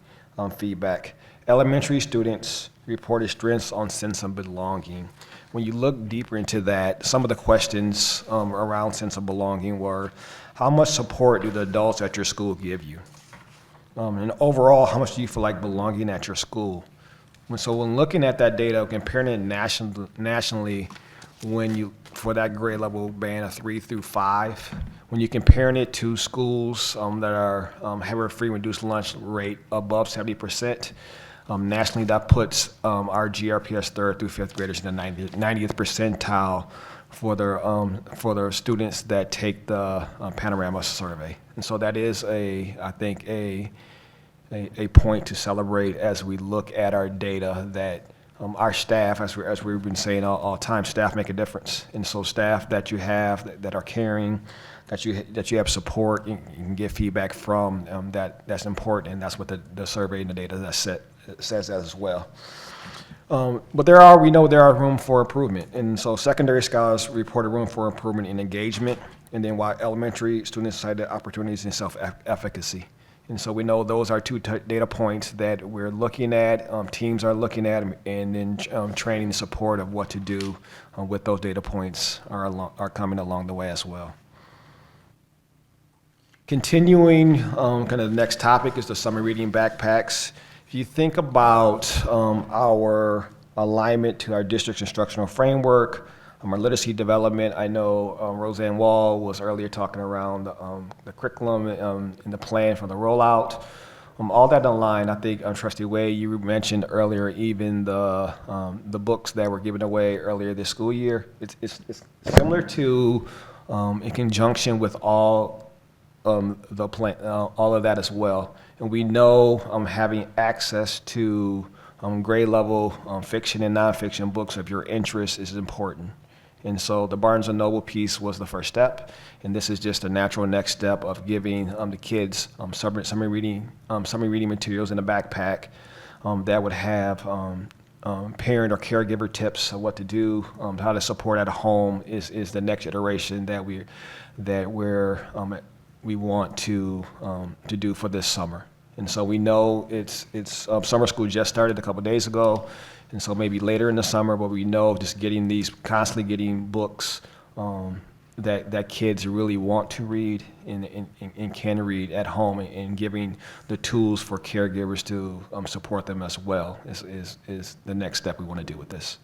S12: feedback. Elementary students reported strengths on sense of belonging. When you look deeper into that, some of the questions around sense of belonging were, how much support do the adults at your school give you? And overall, how much do you feel like belonging at your school? So when looking at that data, comparing it nationally, for that grade level band of 3 through 5, when you're comparing it to schools that are have a free reduced lunch rate above 70%, nationally that puts our GRPS 3rd through 5th graders in the 90th percentile for their students that take the Panorama survey. And so that is I think a point to celebrate as we look at our data, that our staff, as we've been saying all the time, staff make a difference. And so staff that you have that are caring, that you have support, you can get feedback from, that's important, and that's what the survey and the data that says as well. But we know there are room for improvement. And so secondary scholars reported room for improvement in engagement, and then while elementary students cited opportunities in self-efficacy. And so we know those are 2 data points that we're looking at, teams are looking at, and then training and support of what to do with those data points are coming along the way as well. Continuing, kind of the next topic is the summer reading backpacks. If you think about our alignment to our district's instructional framework, our literacy development, I know Roseanne Wall was earlier talking around the curriculum and the plan for the rollout. All that online, I think, Trustee Wade, you mentioned earlier even the books that were given away earlier this school year. It's similar to, in conjunction with all the plan, all of that as well. And we know having access to grade level fiction and nonfiction books of your interest is important. And so the Barnes & Noble piece was the first step, and this is just a natural next step of giving the kids summer reading materials in a backpack that would have parent or caregiver tips of what to do, how to support at home is the next iteration that we want to do for this summer. And so we know it's summer school just started a couple days ago, and so maybe later in the summer, but we know just constantly getting books that kids really want to read and can read at home, and giving the tools for caregivers to support them as well is the next step we want to do with this.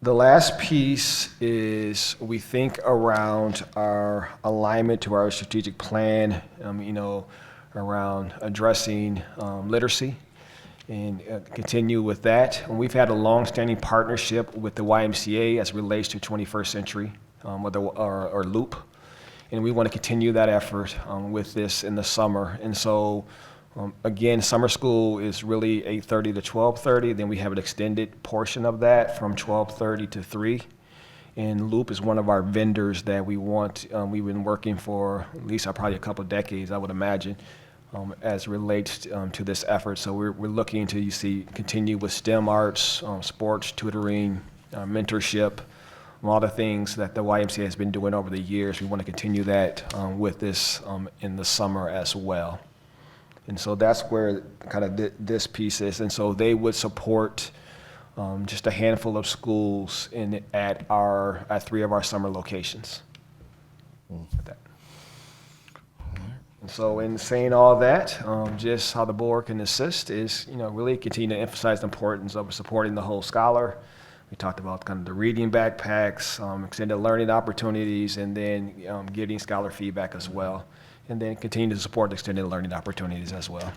S12: The last piece is we think around our alignment to our strategic plan, around addressing literacy, and continue with that. And we've had a long-standing partnership with the YMCA as it relates to 21st Century, or Loop, and we want to continue that effort with this in the summer. And so, again, summer school is really 8:30 to 12:30. Then we have an extended portion of that from 12:30 to 3. And Loop is one of our vendors that we've been working for at least probably a couple of decades, I would imagine, as it relates to this effort. So we're looking to continue with STEM arts, sports, tutoring, mentorship, all the things that the YMCA has been doing over the years. We want to continue that with this in the summer as well. And so that's where kind of this piece is. And so they would support just a handful of schools at 3 of our summer locations. And so in saying all that, just how the board can assist is, really continue to emphasize the importance of supporting the whole scholar, We talked about kind of the reading backpacks, extended learning opportunities, and then getting scholar feedback as well. And then continue to support extended learning opportunities as well.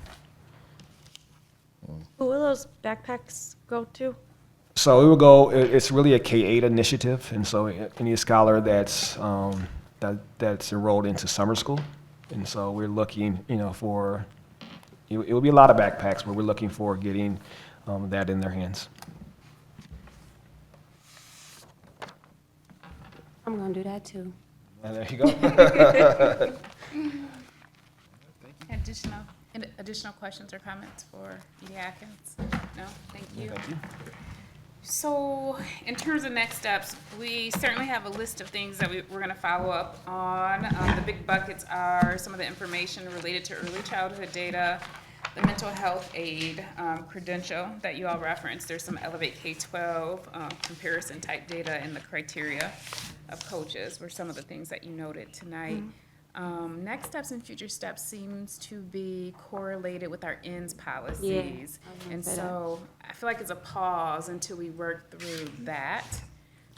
S6: Who will those backpacks go to?
S12: So it will go, it's really a K-8 initiative, and so any scholar that's, that's enrolled into summer school. And so we're looking, for, it will be a lot of backpacks, but we're looking for getting that in their hands.
S1: I'm gonna do that too.
S12: And there you go.
S2: Additional questions or comments for Edie Atkins? No, thank you. So, in terms of next steps, we certainly have a list of things that we're going to follow up on. The big buckets are some of the information related to early childhood data, the mental health aid credential that you all referenced. There's some Elevate K-12 comparison type data and the criteria of coaches were some of the things that you noted tonight. Next steps and future steps seems to be correlated with our ends policies. And so I feel like it's a pause until we work through that.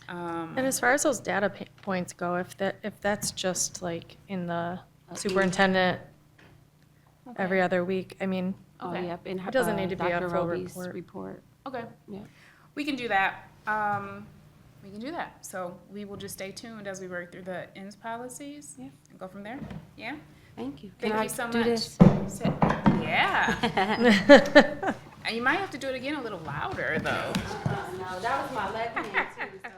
S6: And as far as those data points go, if that's just like in the superintendent every other week, I mean,
S2: Okay.
S1: Yep, and
S6: it doesn't need to be a
S1: Dr.
S6: full
S1: Roby's
S6: report.
S2: Okay,
S1: Yeah.
S2: we can do that. We can do that. So we will just stay tuned as we work through the ends policies
S1: Yeah.
S2: and go from there. Yeah?
S1: Thank you.
S2: Thank
S1: Can I
S2: you so
S1: do
S2: much.
S1: this?
S2: Yeah. And you might have to do it again a little louder, though.
S1: No, that was my left hand too. So